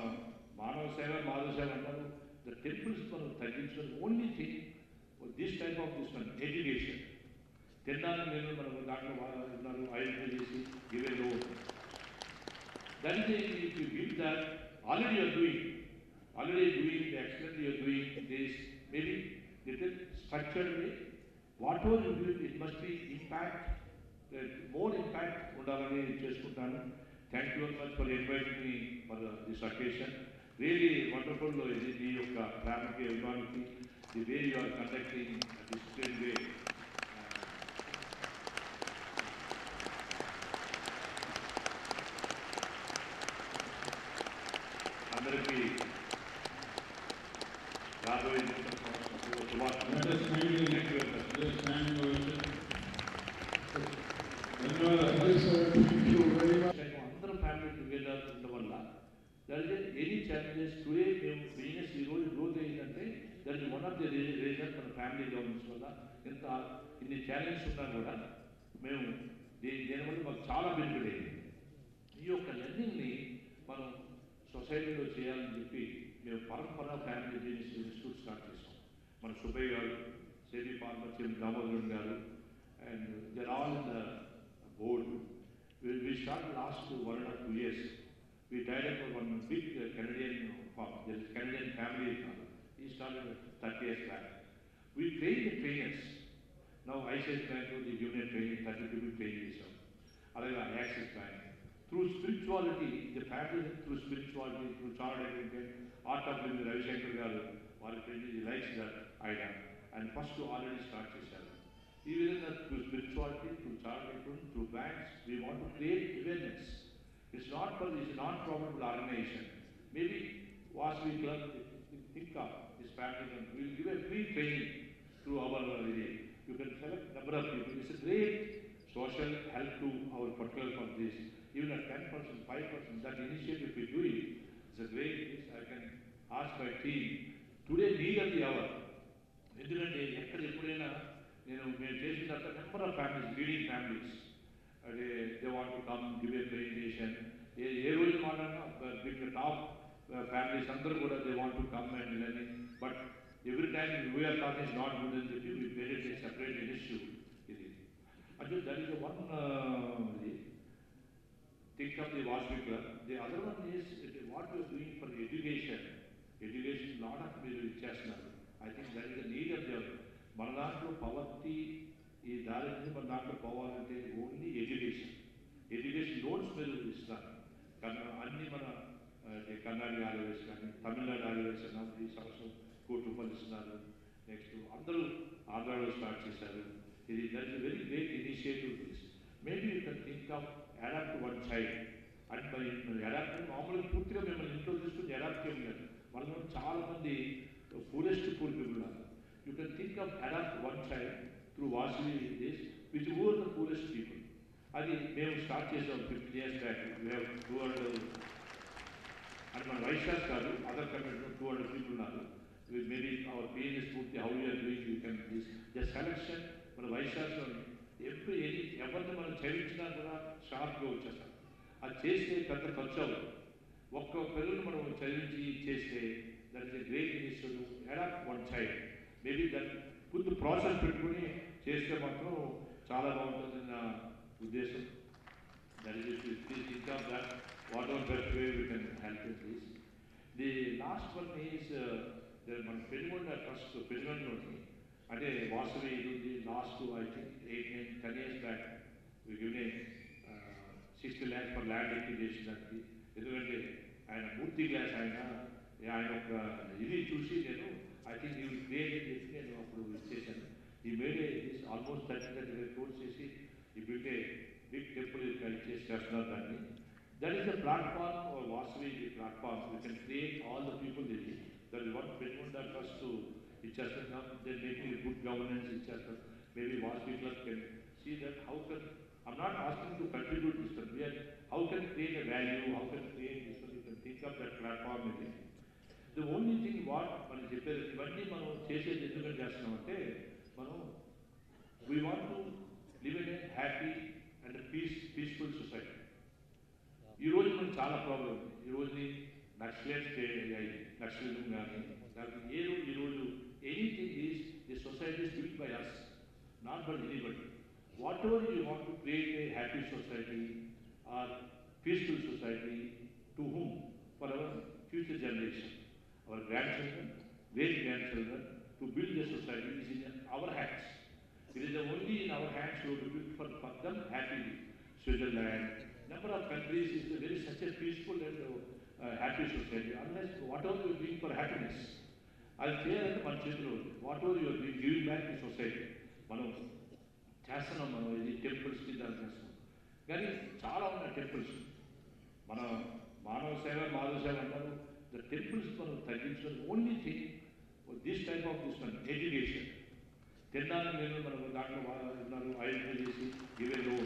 మానవ సేవ మాధవ సేవ అంటారు. The temples మనం తగ్గించడం only thing this type of this one education. తినడానికి నేను మనం దాంట్లో ఉన్నారు ఐడెంటిఫై చేసి గివే లో that is you give that already you're doing excellent you're doing this maybe little structured way. Whatever you do it must be impact, more impact ఉండాలని చేసుకుంటాను. Thank you very much for inviting me for this occasion. Really wonderful is the యొక్క ప్లాన్కి ఇవ్వడానికి the way you are conducting discipline వే. అందరికీ రాబోయే అందరూ family together ఉండడం వల్ల there is any challenges today మేము బిజినెస్ ఈరోజు గ్రోత్ అయిందంటే that is one of the reason మన ఫ్యామిలీ గవర్నెన్స్ వల్ల. ఇన్ని ఛాలెంజెస్ ఉన్నా కూడా మేము దీనివల్ల మాకు చాలా బెనిఫిట్ అయింది. ఈ యొక్క లెర్నింగ్ని మనం సొసైటీలో చేయాలని చెప్పి మేము పరంపర ఫ్యామిలీ బిజినెస్ ఇన్స్టిట్యూట్ స్టార్ట్ చేసాం. మన సుబ్బయ్య గారు, సేవి పార్మర్చి దామోదరుడు garu and there all in the board. We started last 1.5 years. We tied up one big Canadian farm. There is Canadian family. He started 30 years back. We trained the trainers. Now ICICI Bank the union training, 30 people training. Alaga Axis Bank. Through spirituality, the family through spirituality, through child agreement, art of living, Ravi Shankar garu, varu training, he likes that idea. And first to already start chesharu. Even through spirituality, through child agreement, through banks, we want to create awareness. It's not for this non-profitable organization. Maybe Vasavi Club think of this family and we will give a free training through our area. You can select number of people. It's a great social help to our particular for this. Even at 10%, 5%, that initiative we do it, it's a great thing. I can ask my team today need of the hour. ఎందుకంటే ఎక్కడ ఎప్పుడైనా మేము చేసిన తర్వాత number of families, leading families they want to come give a presentation. ఏ రోజు మాట్లాడినా big top families అందరూ కూడా they want to come and learn. But every time we are talking is not good అని చెప్పి we made it a separate issue. ఇది అంటే that is one think of the Vasavi Club. The other one is what we are doing for education. Education, lot of మీరు ఇచ్చేస్తున్నారు. I think that is the need of the మన దాంట్లో poverty ఈ దారి నుంచి మన దాంట్లో పోవాలంటే ఓన్లీ ఎడ్యుకేషన్ లోన్స్ మీరు ఇస్తున్నారు. అన్ని మన కర్ణాటక ఆర్యవేస్ కానీ తమిళనాడు ఆర్యవేస్ అన్నా ఈ సంవత్సరం ₹1,00,00,000 ఇస్తున్నారు. నెక్స్ట్ అందరూ ఆంధ్రాలో స్టార్ట్ చేశారు. ఇది that is very great initiative. Maybe you can think of adopt one child and మరి అడాప్ట్ మామూలుగా పూర్తిగా మిమ్మల్ని ఇంట్లో తీసుకుని అడాప్ట్ చేయలేదు. మనలో చాలామంది పూరెస్ట్ పూర్ పీపుల్ ఉన్నారు. You can think of adopt one child through Vasavi this which over the poorest people. అది మేము స్టార్ట్ చేసాం 15 years back. We have 200 and మన వైశాఖ్ కాదు అదర్ కమ్యూనిటీ 200 పీపుల్ ఉన్నారు. మేబీ అవర్ పేజెస్ పూర్తి how you're doing you can just collection మన వైశాఖలోని ఎవరిని మనం చదివించినా కూడా షార్ప్గా వచ్చేస్తాం. అది చేస్తే పెద్ద ఖర్చు అవ్వదు. ఒక్క పిల్లలు మనం చదివించి చేస్తే that is a great initiative. Adopt one child maybe that కొంచెం ప్రాసెస్ పెట్టుకుని చేస్తే మాత్రం చాలా బాగుంటుంది నా ఉద్దేశం. That is please think of that whatever best way we can help in this. The last one is మన పెనుగొండ ట్రస్ట్ పెనుగొండలోని అంటే వాసవి ఇది ఉంది. Last I think 8-10 years back we given 60 lakhs for land acquisition దానికి. ఎందుకంటే ఆయన మూర్తి glass ఆయన ఒక ఇది చూసి నేను ఐ థింక్ యూ క్రియేట్ చేసి నేను అప్పుడు ఇచ్చేసాను. ఈ మేడే ఆల్మోస్ట్ 30 crores చేసి ఈ బిగ్ టెంపుల్ చేస్తున్నారు దాన్ని. That is the platform Vasavi platform. You can create all the people ఇది. దట్ ఇస్ వాట్ పెట్టుకుంటా ట్రస్ట్ ఇచ్చేస్తున్నాం. దెన్ మేకింగ్ గుడ్ గవర్నెన్స్ ఇచ్చేస్తారు. Maybe Vasavi club can see that how can I'm not asking to contribute this, but we are how can create a value, how can create this, you can think of that platform with it. The only thing what మనం చెప్పేది ఇవన్నీ మనం చేసేది ఎందుకని చేస్తున్నామంటే మనం we want to live in a happy and a peaceful society. ఈ రోజు మనకు చాలా ప్రాబ్లం ఉంది. ఈ రోజు నక్సలిజం కానీ ఈరోజు anything is the society is built by us, not by anybody. Whatever you want to create a happy society or peaceful society, to whom? For our future generation, our grandchildren, great-grandchildren, to build a society is in our hands. It is only in our hands to build for them happily. Switzerland, number of countries is very such a peaceful and happy society. Unless whatever you are doing for happiness, I'll say that మన చేతిలో whatever you are doing, giving back to society. మనం చేస్తున్నాం. మనం ఇది టెంపుల్స్కి దాన్ని చేస్తున్నాం. కానీ చాలా ఉన్నాయి టెంపుల్స్. మన మానవ సేవ మాధవ సేవ అంటారు. ద టెంపుల్స్ మనం తగ్గించడం only thing this type of this one education. తిన్నాను నేను మనం దాంట్లో ఉన్నారు ఐడెంటిఫై చేసి గివే లో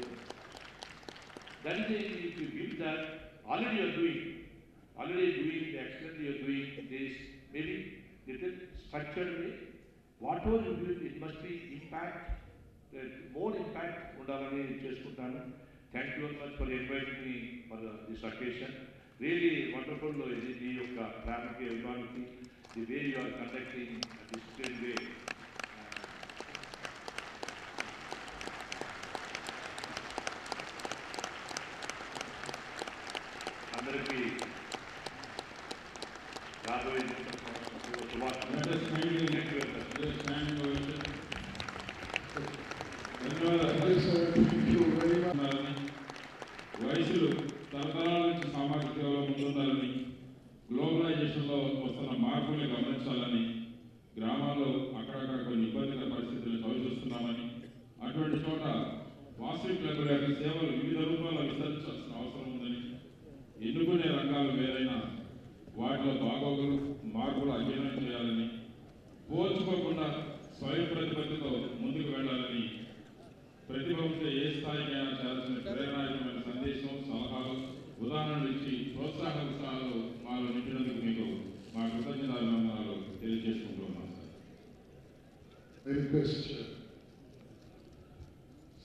that is you give that already you're doing excellent you're doing this maybe little structured way. Whatever you do it must be impact more impact ఉండాలని చేసుకుంటాను. Thank you very much for inviting me for this occasion. Really wonderful. ఇది మీ యొక్క ప్రేమకి అభిమానికి the way you are conducting discipline వే. అందరికీ రాబోయే వయసులు తరతరాల నుంచి సామాజిక సేవలో ముందుండాలని, గ్లోబలైజేషన్లో వస్తున్న మార్పుల్ని గమనించాలని, గ్రామాల్లో అక్కడక్కడ కొన్ని ఇబ్బందికర పరిస్థితులను చవిచూస్తున్నామని, అటువంటి చోట వాసవి క్లబ్ల యొక్క సేవలు వివిధ రూపాల్లో విస్తరించాల్సిన అవసరం ఉందని, ఎన్నుకునే రంగాలు వేరైనా వాటిలో బాగోగులు మార్పులు అధ్యయనం చేయాలని, పోల్చుకోకుండా స్వయం ప్రతిపత్తితో ముందుకు వెళ్లాలని, ప్రతిభ ఉంటే ఏ స్థాయికైనా చేయాల్సిన ప్రేరణాయుతమైన సందేశం, సలహాలు, ఉదాహరణలు ఇచ్చి ప్రోత్సాహకాలు మాలో నింపినందుకు మీకు మా కృతజ్ఞతలు తెలియజేసుకుంటూ ఉన్నాం.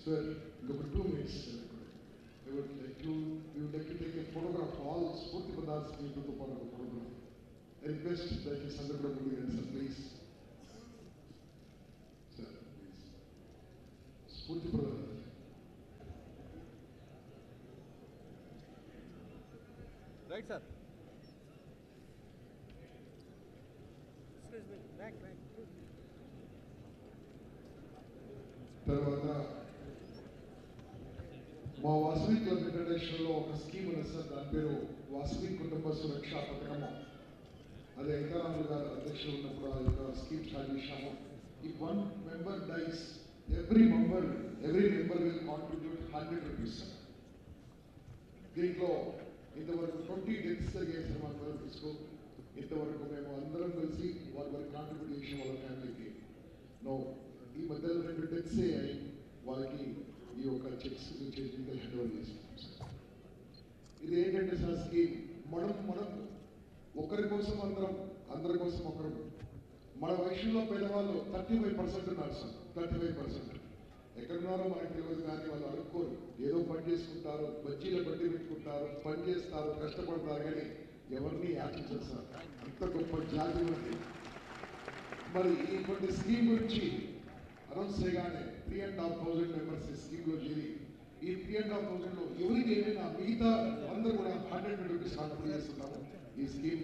Sir, over 2 minutes, we would like to take a photograph. All Spurti Brothers need to take a photograph. I request that you send the sir, please. Sir, please. Spurti Brothers. Right, sir. తర్వాత మా Vasavi club ఇంటర్నేషనల్లో ఒక scheme ఉంది sir, దాని పేరు వాసవి కుటుంబ సురక్ష పథకము. అది వెంకరాములు గారు అధ్యక్షులు ఉన్నప్పుడు ఆ యొక్క స్కీమ్ స్టార్ట్ చేశాము. If one member dies, every member will contribute 100 rupees. దీంట్లో ఇంతవరకు 20 డెత్స్ జరిగాయి సార్ మా సర్వీస్కు. ఇంతవరకు మేము అందరం కలిసి వారి కాంట్రిబ్యూట్ చేసాం వాళ్ళ ఫ్యామిలీకి. నో ఈ మధ్యలో 2 డెత్స్ అయ్యాయి, వాళ్ళకి ఈ యొక్క చెక్స్ చేతికి హ్యాండ్ ఓవర్ చేస్తున్నాం సార్. ఇది ఏంటంటే సార్ స్కీమ్ మనం ఒకరి కోసం అందరి కోసం ఒకరు. మన వయసులో పేదవాళ్ళు 35% ఉన్నారు సార్. 35% ఎక్కడున్నారో మనకు తెలియదు, కానీ వాళ్ళు అడుక్కోరు, ఏదో పని చేసుకుంటారు, బజ్జీల బట్టి పెట్టుకుంటారు, పని చేస్తారు, కష్టపడతారు, కానీ ఎవరిని యాచించరు సార్. అంత గొప్ప జాతి ఉంది. మరి ఇటువంటి స్కీమ్ గురించి అనౌన్స్ చేయగానే 3,500 మెంబర్స్ ఈ స్కీమ్లో చేరి, ఈ 3,500లో ఎవరికి ఏమైనా మిగతా అందరూ కూడా 100 rupees కాంట్రిబ్యూట్ చేస్తున్నాము. ఈ scheme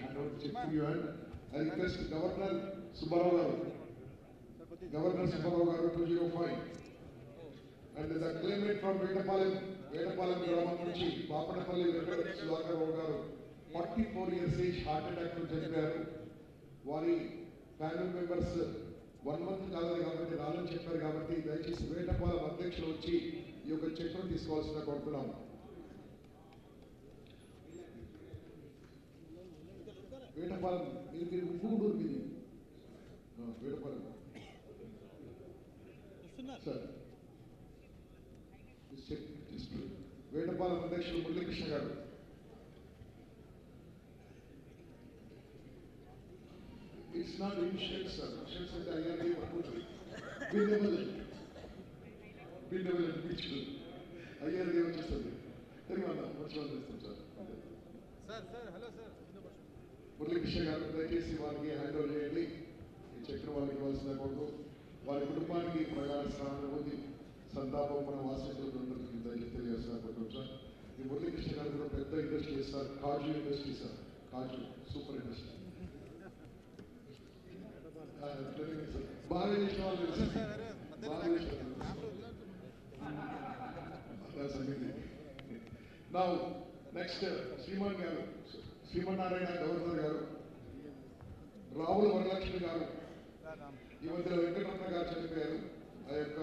hand over cheque to you and I request governor Subbarao గారు 205 and the climate from Vetapalem గ్రామం నుంచి బాపనపల్లి వెంకట సుధాకర్ రావు గారు 44 years ఏజ్ హార్ట్ అటాక్ తో చనిపోయారు. వారి ఫ్యామిలీ మెంబర్స్ 1 month కాలేదు కాబట్టి రాలని చెప్పారు, కాబట్టి దయచేసి వేటపాలెం అధ్యక్షులు వచ్చి ఈ యొక్క చెక్ను తీసుకోవాల్సిన కోరుతున్నాం. వేటపాలెం మీరు ఉప్పుగుంటూరు మీది వేటపాలెం సార్. వేటపాలెం అధ్యక్షులు Muralikrishna garu. It's not insurance sir. Insurance అంటే అయ్యాలి బిందెవల్ బీచ్ అయ్యారు వచ్చేస్తుంది. తెలియదు వర్చువల్ చేస్తాం సార్. హలో సార్ మురళీకృష్ణ గారు దయచేసి వారికి హ్యాండ్ ఓవర్ చేయండి. ఈ చక్రం వాళ్ళకి ఇవ్వాల్సిన కొడుకు, వారి కుటుంబానికి ప్రగాఢ సానుభూతి సంతాపం మన వాసనకి దయచేసి తెలియజేస్తున్నా కొడుకు సార్. ఈ మురళీకృష్ణ గారు కూడా పెద్ద ఇండస్ట్రీ సార్, కాజు ఇండస్ట్రీ సార్. కాజు సూపర్ ఇండస్ట్రీ బాగా చేసిన వాళ్ళు బాగా చేసిన సంగతి. నా నెక్స్ట్ శ్రీమన్నారాయణ గవర్నర్ గారు, రావుల వరలక్ష్మి గారు, ఈ మధ్యలో వెంకటరమణ గారు చనిపోయారు. ఆ యొక్క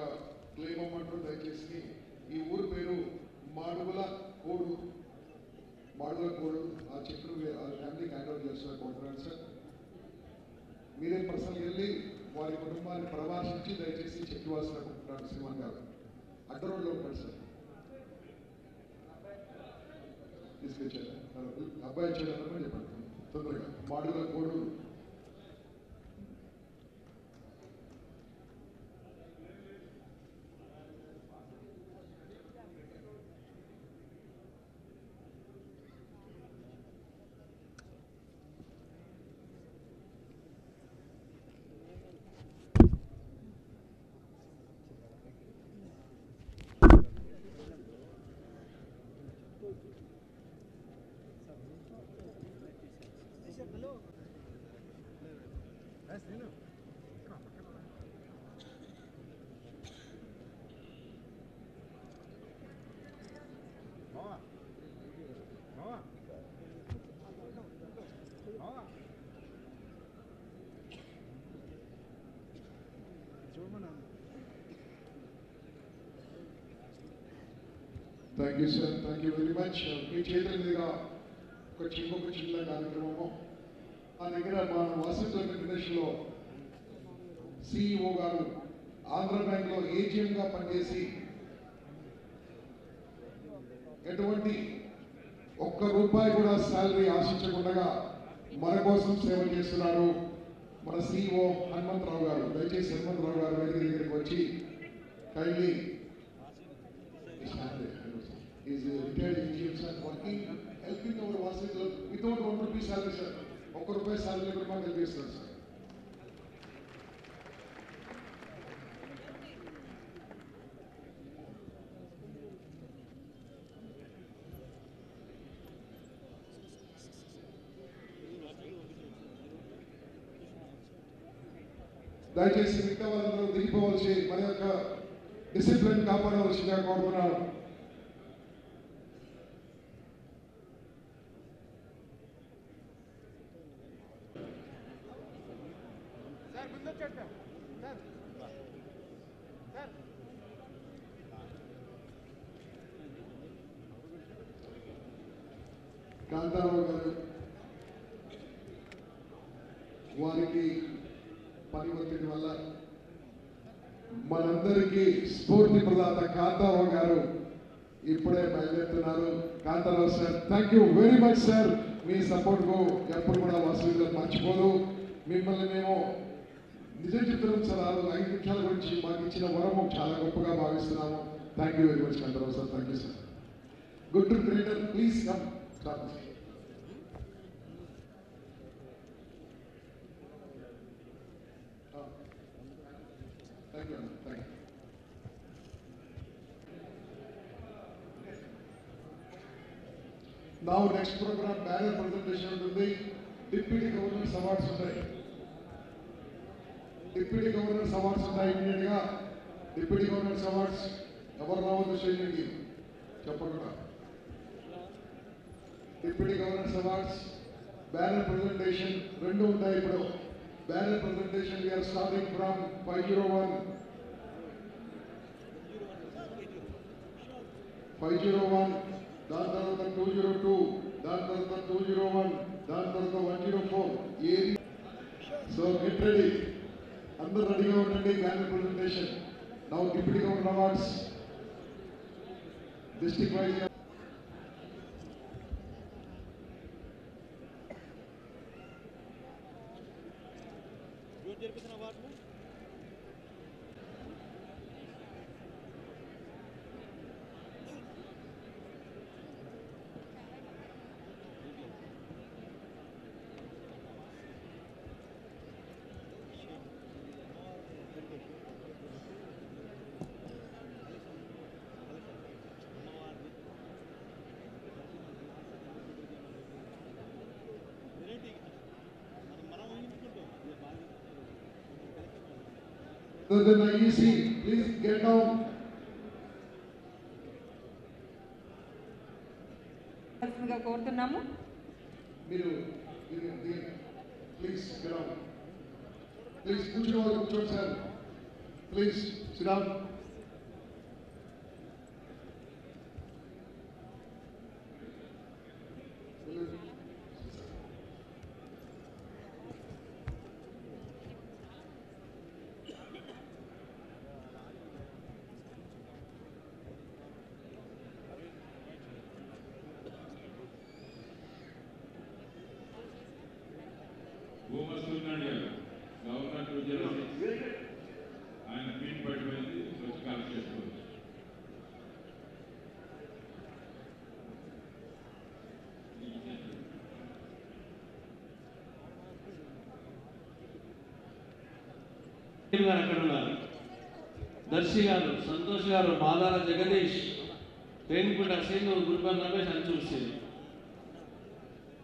క్లెయిమ్ అమ్మంటూ దయచేసి ఈ ఊరు పేరు మాడుగుల కోడు. ఆ చెట్లు ఆ ఫ్యామిలీకి హ్యాండ్ ఓవర్ చేస్తున్న కోరుతున్నాను సార్. మీరే పర్సనల్ వెళ్ళి వారి కుటుంబాన్ని పరామర్శించి దయచేసి చెక్ ఇవ్వాల్సిన కోరుకుంటున్నాను. శ్రీమాన్ గారు అడ్డ రోడ్లో ఉంటాడు సార్, తీసుకొచ్చారు. అబ్బాయి చేయడానికి చెప్పండి తొందరగా. మాడుగుల కోడు thank you sir. Thank you very much. మీ చేతుల మీదుగా ఒక చిన్న కార్యక్రమము. ఆ దగ్గర మన వాసవి ఇంటర్నేషనల్లో సిఇఓ గారు ఆంధ్ర బ్యాంక్లో ఏజీఎంగా పనిచేసి ఎటువంటి ₹1 కూడా శాలరీ ఆశించకుండా మన కోసం సేవ చేస్తున్నారు మన సిఇఓ హనుమంతరావు గారు. దయచేసి హనుమంతరావు గారు దగ్గరికి వచ్చి kindly is retired engineer sir, working, helping our Vasavi Club without ₹1 salary sir. ₹1 salary కూడా మాకు కల్పిస్తారు సార్. దయచేసి మిగతా వాళ్ళందరూ దిగిపోవలసి మన యొక్క డిసిప్లిన్ కాపాడవలసిందిగా కోరుతున్నాను. కాంతారావు గారు వారికి పని ఒత్తిడి వల్ల మనందరికీ స్ఫూర్తి ప్రదాత కాంతారావు గారు ఇప్పుడే బయలుదేరుతున్నారు. Kantharao sir, thank you very much sir. మీ సపోర్ట్కు ఎప్పుడు కూడా వాసవి గారు మర్చిపోదు. మిమ్మల్ని మేము నిజం చెప్తున్నాం సార్. 5 నిమిషాల గురించి మాకు ఇచ్చిన వరము చాలా గొప్పగా భావిస్తున్నాము. Thank you very much Kantharao sir. Thank you sir. Good to creator please come start. Thank you. Thank you. Now next program banner presentation ఉంటుంది. Deputy Governors Awards ఉంటాయి. Deputy Governors Awards ఉంటాయి. ఇమీడియట్ గా Deputy Governors Awards ఎవరు రావద్దు చేయండి చెప్పకుండా. Deputy Governors Awards banner presentation రెండు ఉంటాయి. ఇప్పుడు banner presentation we are starting from 501 దాని తర్వాత 202 దాని తర్వాత 201 దాని తర్వాత 104 ఏది. సో గెట్ రెడీ, అందరూ రెడీగా ఉండండి. Banner presentation now. Deputy governor awards district wise the IEC, please get down. కోరుతున్నాము. మీరు ప్లీజ్ get down. ప్లీజ్ కూర్చోండి sir. Please sit down. Governor 206 ఆయన ఫీట్ పడిపోయింది. వచ్చి కలెక్ట్ చేసుకోవచ్చు. అక్కడ ఉన్నారు. దర్శి గారు, సంతోష్ గారు, మాదాల జగదీష్, రేణుకుంట శ్రీను, గురుపల్లి రమేష్ అని చూసేది.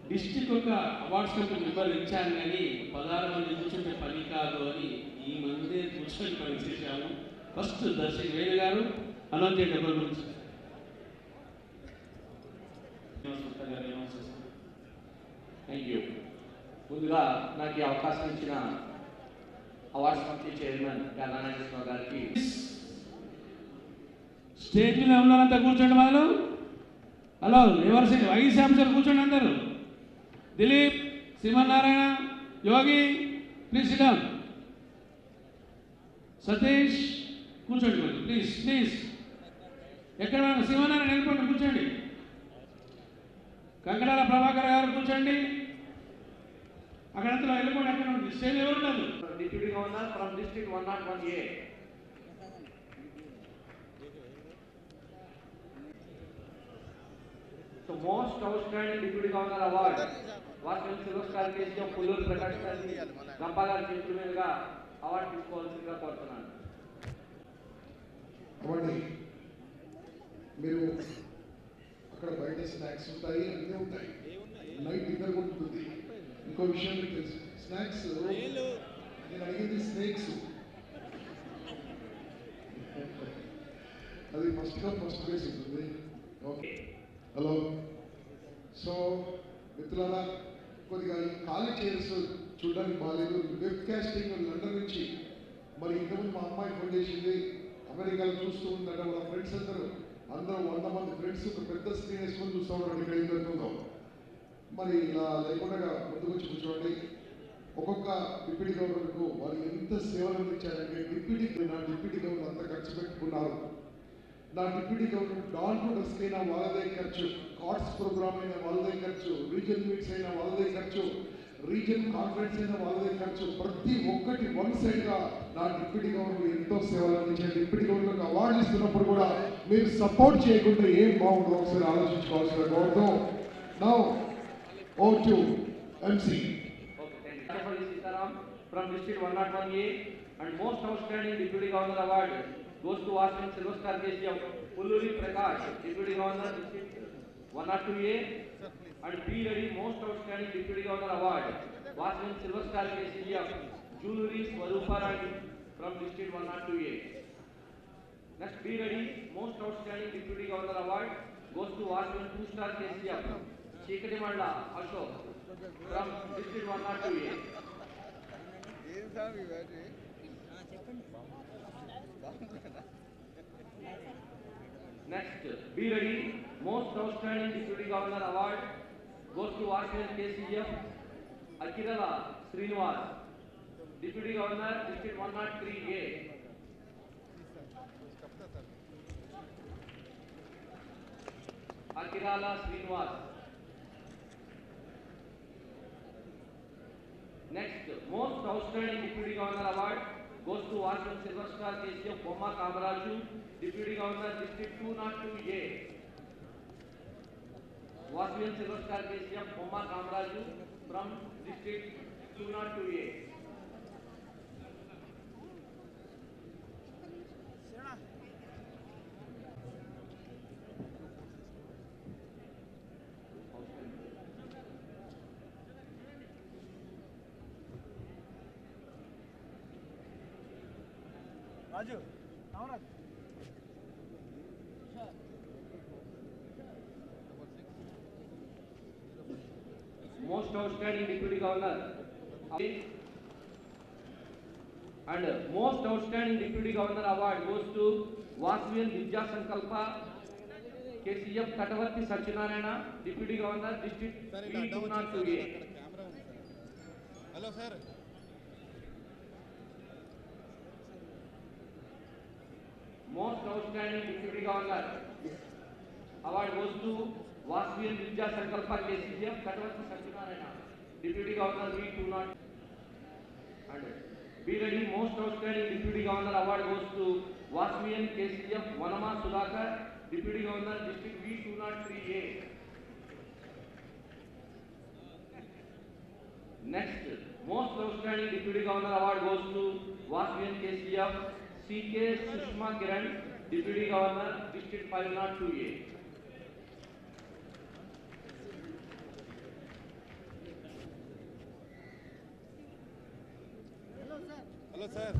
డిస్టిక్ ఒక అవార్డ్స్ కమిటీ మెంబర్ ఇచ్చాను కానీ 16 మంది కూర్చుంటే పని కాదు అని ఈ మంది కూర్చొని పని చేశాము. ఫస్ట్ దర్శి వేణు గారు అనౌన్స్ చేయండి ఎవరి గురించి. Thank you. ముందుగా నాకు ఈ అవకాశం ఇచ్చిన అవార్డ్స్ కమిటీ చైర్మన్ నారాయణ గారికి. స్టేజ్ మీద ఉన్నారంతా కూర్చోండి. వాళ్ళు హలో ఎవరు వైస్ ఆఫీసర్ కూర్చోండి అందరూ. దిలీప్, శ్రీమన్నారాయణ, యోగి ప్లీజ్ సిట్ డౌన్. సతీష్ కూర్చోండి మరి ప్లీజ్ ప్లీజ్. ఎక్కడ శ్రీమన్నారాయణ వెళ్ళిపోండి కూర్చోండి. కంకడాల ప్రభాకర్ గారు కూర్చోండి. అక్కడంతా వెళ్ళిపోండి. అక్కడ ఉంది స్టేజ్ ఎవరు ఉండదు. Deputy governor from district 101A. So most outstanding deputy governor award వాటిని పురస్కారం చేసిన పుల్లూరు ప్రకాష్ గారిని గంపా గారి చేతుల మీదుగా అవార్డు తీసుకోవాల్సిందిగా కోరుతున్నాను. అవ్వండి. మీరు అక్కడ బయట స్నాక్స్ ఉంటాయి, అన్నీ ఉంటాయి. నైట్ డిన్నర్ కూడా ఉంటుంది. ఇంకో విషయం మీకు తెలుసు, స్నాక్స్ నేను అడిగింది స్నేక్స్. అది ఫస్ట్ కమ్ ఫస్ట్ ప్లేస్ ఉంటుంది. Okay, hello. సో మిత్రులారా, కొద్దిగా ఈ ఖాళీ చైర్స్ చూడడానికి బాగాలేదు. వెబ్ కాస్టింగ్ లండన్ నుంచి మరి ఇంతకుముందు మా అమ్మాయి ఫోన్ చేసింది, అమెరికాలో చూస్తూ ఉందంటే వాళ్ళ ఫ్రెండ్స్ అందరూ 100 మంది ఫ్రెండ్స్ ఒక పెద్ద స్క్రీన్ వేసుకొని చూస్తూ ఉంటారు ఇక్కడ ఏం జరుగుతుందో. మరి ఇలా లేకుండా ముందుకు వచ్చి కూర్చోండి. ఒక్కొక్క డిప్యూటీ గవర్నర్కు వారు ఎంత సేవలు అందించారంటే నా డిప్యూటీ గవర్నర్ అంత ఖర్చు పెట్టుకున్నారు. నా deputy governor dawn to dusk అయినా వాళ్ళదే ఖర్చు, కార్డ్స్ ప్రోగ్రామ్ అయినా వాళ్ళదే ఖర్చు, రీజన్ మీట్స్ అయినా వాళ్ళదే ఖర్చు, రీజన్ కాన్ఫరెన్స్ అయినా వాళ్ళదే ఖర్చు. ప్రతి ఒక్కటి వన్ సైడ్గా నా డిప్యూటీ గవర్నర్ ఎంతో సేవలు అందించారు. డిప్యూటీ గవర్నర్కి అవార్డు ఇస్తున్నప్పుడు కూడా మీరు సపోర్ట్ చేయకుండా ఏం బాగుంటుందో ఒకసారి ఆలోచించుకోవాల్సిన గౌరవం. Now oh to MC. From District 101A and most outstanding Deputy Governor Award goes to Watchman Silver Star KCM Pulluri Prakash, Deputy Governor District 102A, and P. Reddy most outstanding Deputy Governor Award Watchman Silver Star KCM Jewelry Swarupa Rani from District 102A. Next, P. Reddy most outstanding Deputy Governor Award goes to Watchman 2-star KCM Chikati Malla Ashok from District 102A. Next, be ready. Most outstanding Deputy Governor Award goes to Watchman KCF Akirala Srinivas, Deputy Governor District 103A. Akirala Srinivas. Next, most outstanding Deputy Governor Award goes to Watchman Silver Star KCF Bomma Kamaraju, Deputy Governor District 202A. Watchman Silver Star KCF Bomma Kamaraju from District 202A. రాజు అవునా Most outstanding Deputy Governor and most outstanding Deputy Governor Award goes to Watchman Vidya Sankalpa KCF Katavarti Satyanarayana, Deputy Governor District 202A. Hello sir. Most outstanding Deputy Governor Award goes to Watchman Vidya Sankalpa KCF Katavarti Satyanarayana, Deputy Governor V20. And be ready. Most outstanding Deputy Governor Award goes to Watchman KCF Vanama Sudhakar, Deputy Governor District V203A. Next, most outstanding Deputy Governor Award goes to Watchman KCF CK Sushma Kiran, Deputy Governor District 502A. Hello sir.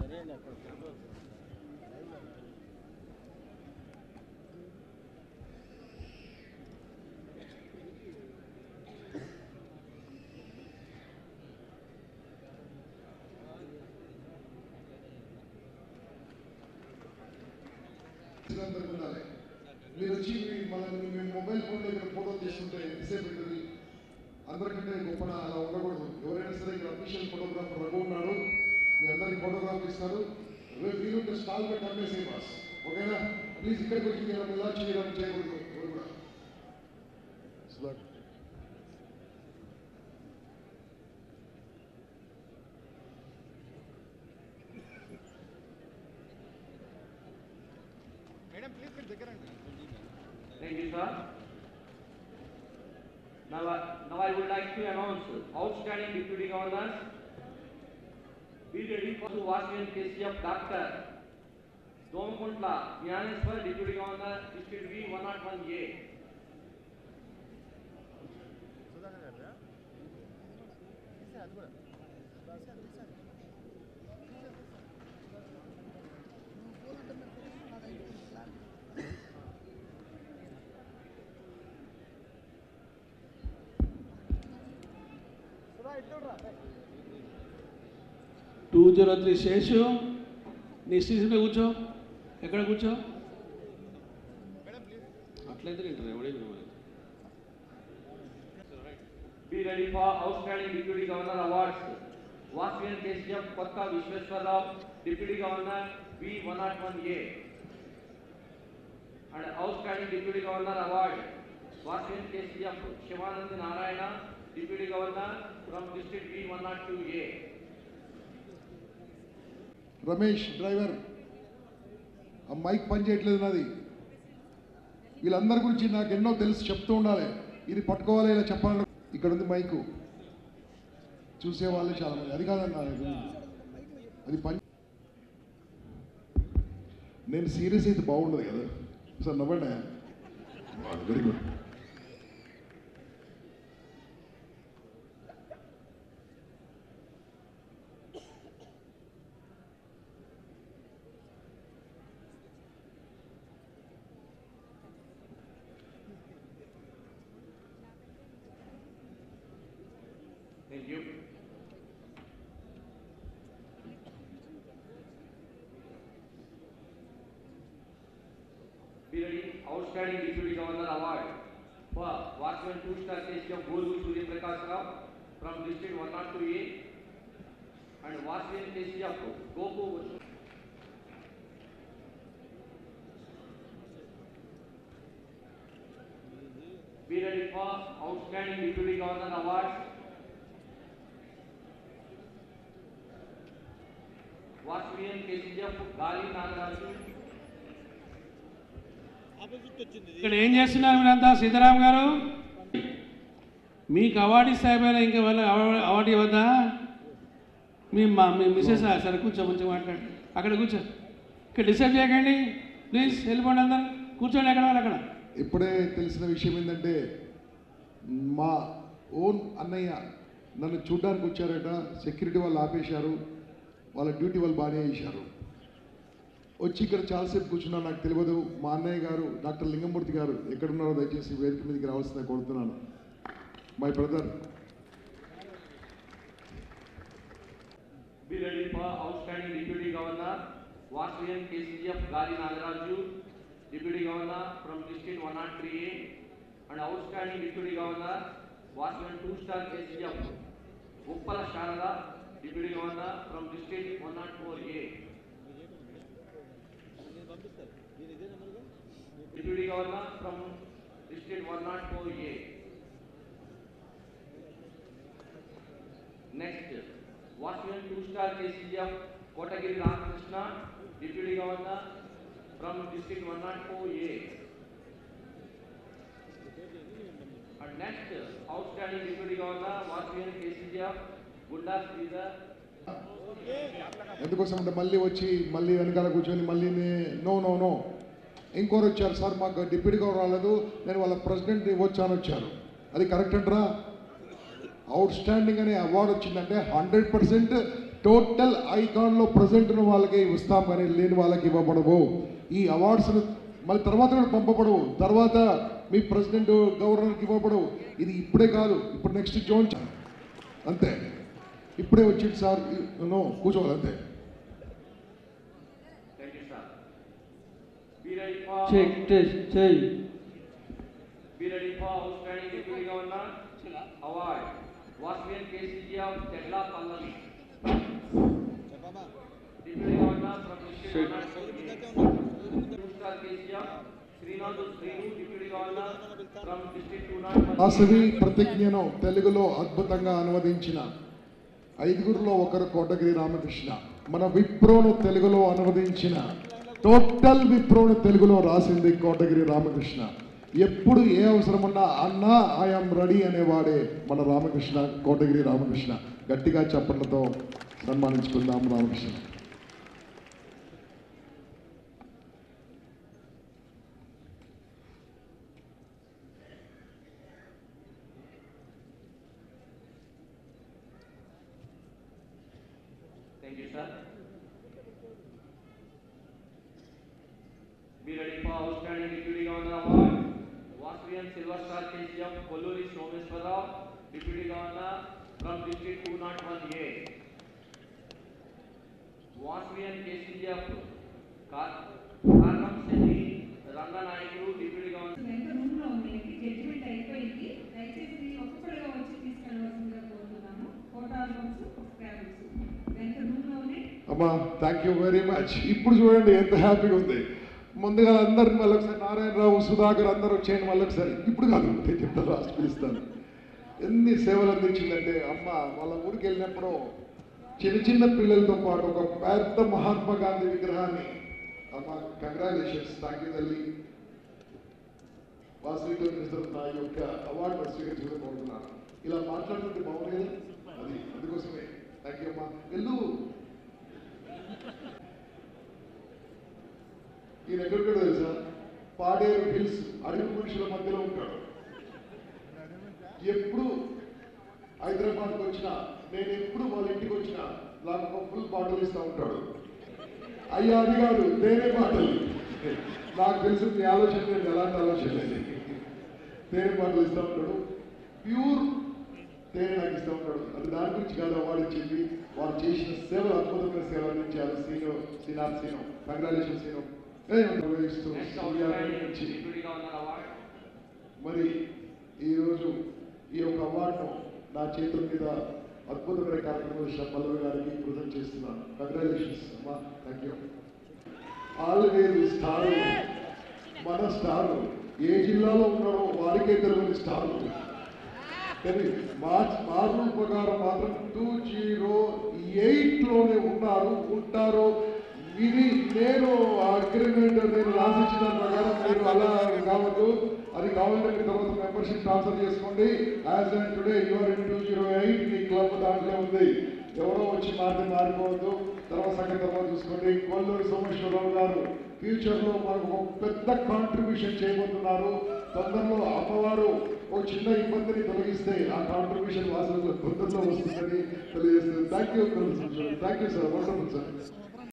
ఉండాలి. మీరు వచ్చి మీ mobile ఫోన్లో ఇక్కడ photo తీసుకుంటే ఎంతసేపు ఉంటుంది? అందరికంటే గొప్పన అలా ఉండకూడదు. ఎవరైనా సరే ఇక్కడ అఫీషియల్ ఫోటోగ్రాఫర్ రఘు ఉన్నాడు, మీ అందరికి ఫోటోగ్రాఫ్ ఇస్తారు. రేపు వీలుంటే స్టాల్ పెట్టి అమ్మేసే బాస్, ఓకేనా? ప్లీజ్ ఇక్కడికి వచ్చి ఇలా చేయడం చేయకూడదు ఎవరు కూడా. మేడం ప్లీజ్ మీరు దగ్గర రండి. Thank you, sir. Now I would like to announce outstanding Deputy Governors. Be ready for the Watchman KCF Dr. Domkuntla Jnaneshwar, Deputy Governor District V101A. Sudhakar గారు సార్ అది కూడా 203 శేషు నీ సీసీలో కూర్చో. ఎక్కడ కూర్చో? అట్లయితే తింటారు ఎవడైనా. Be ready for outstanding Deputy Governor awards. Vasvian KCF Kotta Vishweswarrao, Deputy Governor B101A. And outstanding Deputy Governor award, Vasvian KCF Shivanand Narayana, Deputy Governor from District B102A. Ramesh driver, ఆ మైక్ పని చేయట్లేదు నాది. వీళ్ళందరి గురించి నాకు ఎన్నో తెలుసు, చెప్తూ ఉండాలి. ఇది పట్టుకోవాలి, ఇలా చెప్పాలి. ఇక్కడ ఉంది మైకు, చూసేవాళ్ళు చాలా మంది. అది కాదన్నా, అది పని. నేను సీరియస్ అయితే బాగుండదు కదా సార్. నవ్వండి. Very good. Thank you. Be ready, outstanding Deputy Governor award for Watchman 2-star KCF Golu Surya Prakash Rao from District 102A and Watchman KCF Gopu. Be ready for outstanding Deputy Governor award. Watchman KCF Gali Nagaraju. ఇక్కడ ఏం చేస్తున్నారు మీరంతా? సీతారాం గారు, మీకు award ఇస్తాయిపోయినా ఇంకా వాళ్ళు award ఇవ్వద్దా? మీ missus సరే కూర్చో, మంచిగా మాట్లాడు. అక్కడ కూర్చో. ఇక్కడ డిస్టర్బ్ చేయకండి ప్లీజ్. వెళ్ళిపోండి అందరు, కూర్చోండి ఎక్కడ వాళ్ళు అక్కడ. ఇప్పుడే తెలిసిన విషయం ఏంటంటే, మా ఓన్ అన్నయ్య నన్ను చూడ్డానికి వచ్చారట. సెక్యూరిటీ వాళ్ళు ఆపేశారు, వాళ్ళ డ్యూటీ వాళ్ళు బాగానే చేశారు. వచ్చి ఇక్కడ చాలాసేపు కూర్చున్నా, నాకు తెలియదు. మా అన్నయ్య గారు డాక్టర్ లింగమూర్తి గారు ఎక్కడున్నారో దయచేసి వేదిక మీదకి రావాల్సిందే కోరుతున్నాను. My brother. Be ready for outstanding Deputy Governor Vasvian KCF Gali Nagaraju, Deputy Governor from District 103A, and outstanding Deputy Governor Vasvian 2-star KCF Uppala Sharada, Deputy Governor from District 104A. Deputy Governor from District 104A. Next, Watchman 2-star KCF Kotagiri Ramakrishna, Deputy Governor from District 104A. And next, outstanding Deputy Governor Watchman KCF Gunda Sridhar. ఎందుకోసం అంటే మళ్ళీ వచ్చి మళ్ళీ వెనకాల కూర్చొని మళ్ళీ no no no ఇంకోరు వచ్చారు సార్, మాకు డిప్యూటీ గవర్నర్ రాలేదు, నేను వాళ్ళ ప్రెసిడెంట్ ఇవ్వచ్చాను వచ్చారు. అది కరెక్ట్ అంటారా? అవుట్ స్టాండింగ్ అనే అవార్డు వచ్చిందంటే 100% టోటల్ ఐకాన్లో ప్రజెంట్ ఉన్న వాళ్ళకి ఇస్తాం, కానీ లేని వాళ్ళకి ఇవ్వబడవు. ఈ అవార్డ్స్ను మళ్ళీ తర్వాత కూడా పంపబడవు, తర్వాత మీ ప్రెసిడెంట్ గవర్నర్కి ఇవ్వబడవు. ఇది ఇప్పుడే కాదు, ఇప్పుడు నెక్స్ట్ జోన్ అంతే. ఇప్పుడే వచ్చింది సార్, నో కూర్చోవాలి అంతే. Check, test, check. Be ready for outstanding Deputy Governor award. Vasvian KCF Tegla Pallavi. Deputy Governor from District 104A. 2-star KCF Srinath Srinu, Deputy Governor from District 201. Vasavi ప్రతిజ్ఞను తెలుగులో అద్భుతంగా అనువదించిన ఐదుగురులో ఒకరు కోటగిరి రామకృష్ణ. మన విప్రోను తెలుగులో అనువదించిన, టోటల్ విప్రోను తెలుగులో రాసింది కోటగిరి రామకృష్ణ. ఎప్పుడు ఏ అవసరం ఉన్నా అన్నా ఐఎమ్ రెడీ అనేవాడే మన రామకృష్ణ, కోటగిరి రామకృష్ణ. గట్టిగా చప్పట్లతో సన్మానించుకుందాం Ramakrishna. Thank you, sir. Be ready for outstanding Deputy Governor award. Vasvian Silver Star KCF Kolluri Someswarrao, Deputy Governor from district 201A. Vasvi and KCG of Karnamselli Ranganayakulu, Deputy Governor. వెంట రూమ్లో ఉండేది judgement అయిపోయింది. దయచేసి ఒక్కొక్కరుగా వచ్చి తీసుకెళ్ళవలసిందిగా కోరుతున్నాము. ఫోటో ఆల్బమ్స్, స్క్రాబుల్స్ వెంట రూమ్లోనే. అమ్మా థ్యాంక్ యూ వెరీ మచ్. ఇప్పుడు చూడండి ఎంత హ్యాపీగా ఉంది. ముందుగా అందరు మళ్ళీ ఒకసారి నారాయణరావు, సుధాకర్ అందరూ వచ్చేయండి మళ్ళీ ఒకసారి. ఇప్పుడు కాదు నేను చెప్తాను, లాస్ట్ పిలుస్తాను. ఎన్ని సేవలు అందించిందంటే అమ్మ వాళ్ళ ఊరికి వెళ్ళినప్పుడు చిన్న చిన్న పిల్లలతో పాటు ఒక పెద్ద మహాత్మా గాంధీ విగ్రహాన్ని, అమ్మ కంగ్రాచులేషన్స్, థ్యాంక్ యూ తల్లి. వాసవితో నా యొక్క అవార్డు స్వీకరించుకుని కోరుతున్నాను. ఇలా మాట్లాడుతుంటే బాగుంది, అది అందుకోసమే థ్యాంక్ యూ అమ్మా. వెళ్ళు. ఈయన ఎక్కడికో తెలుసా, పాడేరు హిల్స్ అడవి మనుషుల మధ్యలో ఉంటాడు. ఎప్పుడు హైదరాబాద్కి వచ్చినా, నేను ఎప్పుడు వాళ్ళ ఇంటికి వచ్చినా నాకు ఒక ఫుల్ బాటిల్ ఇస్తూ ఉంటాడు. అయ్యా అది కాదు, తేనె బాటిల్. నాకు తెలుసు మీ ఆలోచన, నేను ఎలాంటి ఆలోచన లేదు. తేనె బాటిల్ ఇస్తూ ఉంటాడు, ప్యూర్ తేనె నాకు ఇస్తూ ఉంటాడు. అది దాని గురించి కాదు అవార్డు ఇచ్చింది, వాళ్ళు చేసిన సేవలు, అద్భుతమైన సేవలు అందించారు. సీను కంగ్రాచులేషన్ సీను. మరి ఈరోజు ఈ యొక్క అవార్డును నా చేతుల మీద అద్భుతమైన కార్యక్రమం చేసిన పల్లవి గారికి ప్రజెంట్ చేస్తున్నాను. కంగ్రాచులేషన్స్ అమ్మా, థ్యాంక్ యూ. ఆల్వేజ్ స్టారు, మన స్టారు ఏ జిల్లాలో ఉన్నారో వారికే తెలియని స్టారు. కానీ మా రూల్ ప్రకారం మాత్రం 208లోనే ఉంటారు. ఇది నేను అగ్రిమెంట్ నేను రాసిచ్చిన ప్రకారం మీరు అలా కావద్దు. అది కావాలంటే మీరు తర్వాత మెంబర్షిప్ ట్రాన్స్ఫర్ చేసుకోండి. As and today you're in 208. మీ క్లబ్ దాంట్లో ఉంది. ఎవరో వచ్చి మారిపోవద్దు. తర్వాత సంగతి తర్వాత చూసుకోండి. కొల్లూరి సోమేశ్వరరావు గారు ఫ్యూచర్లో మనకు ఒక పెద్ద కాంట్రిబ్యూషన్ చేయబోతున్నారు. తొందరలో అమ్మవారు ఒక చిన్న ఇబ్బందిని తొలగిస్తే ఆ కాంట్రిబ్యూషన్ వాసనలో తొందరలో వస్తుందని తెలియజేస్తుంది. Thank you sir, wonderful sir.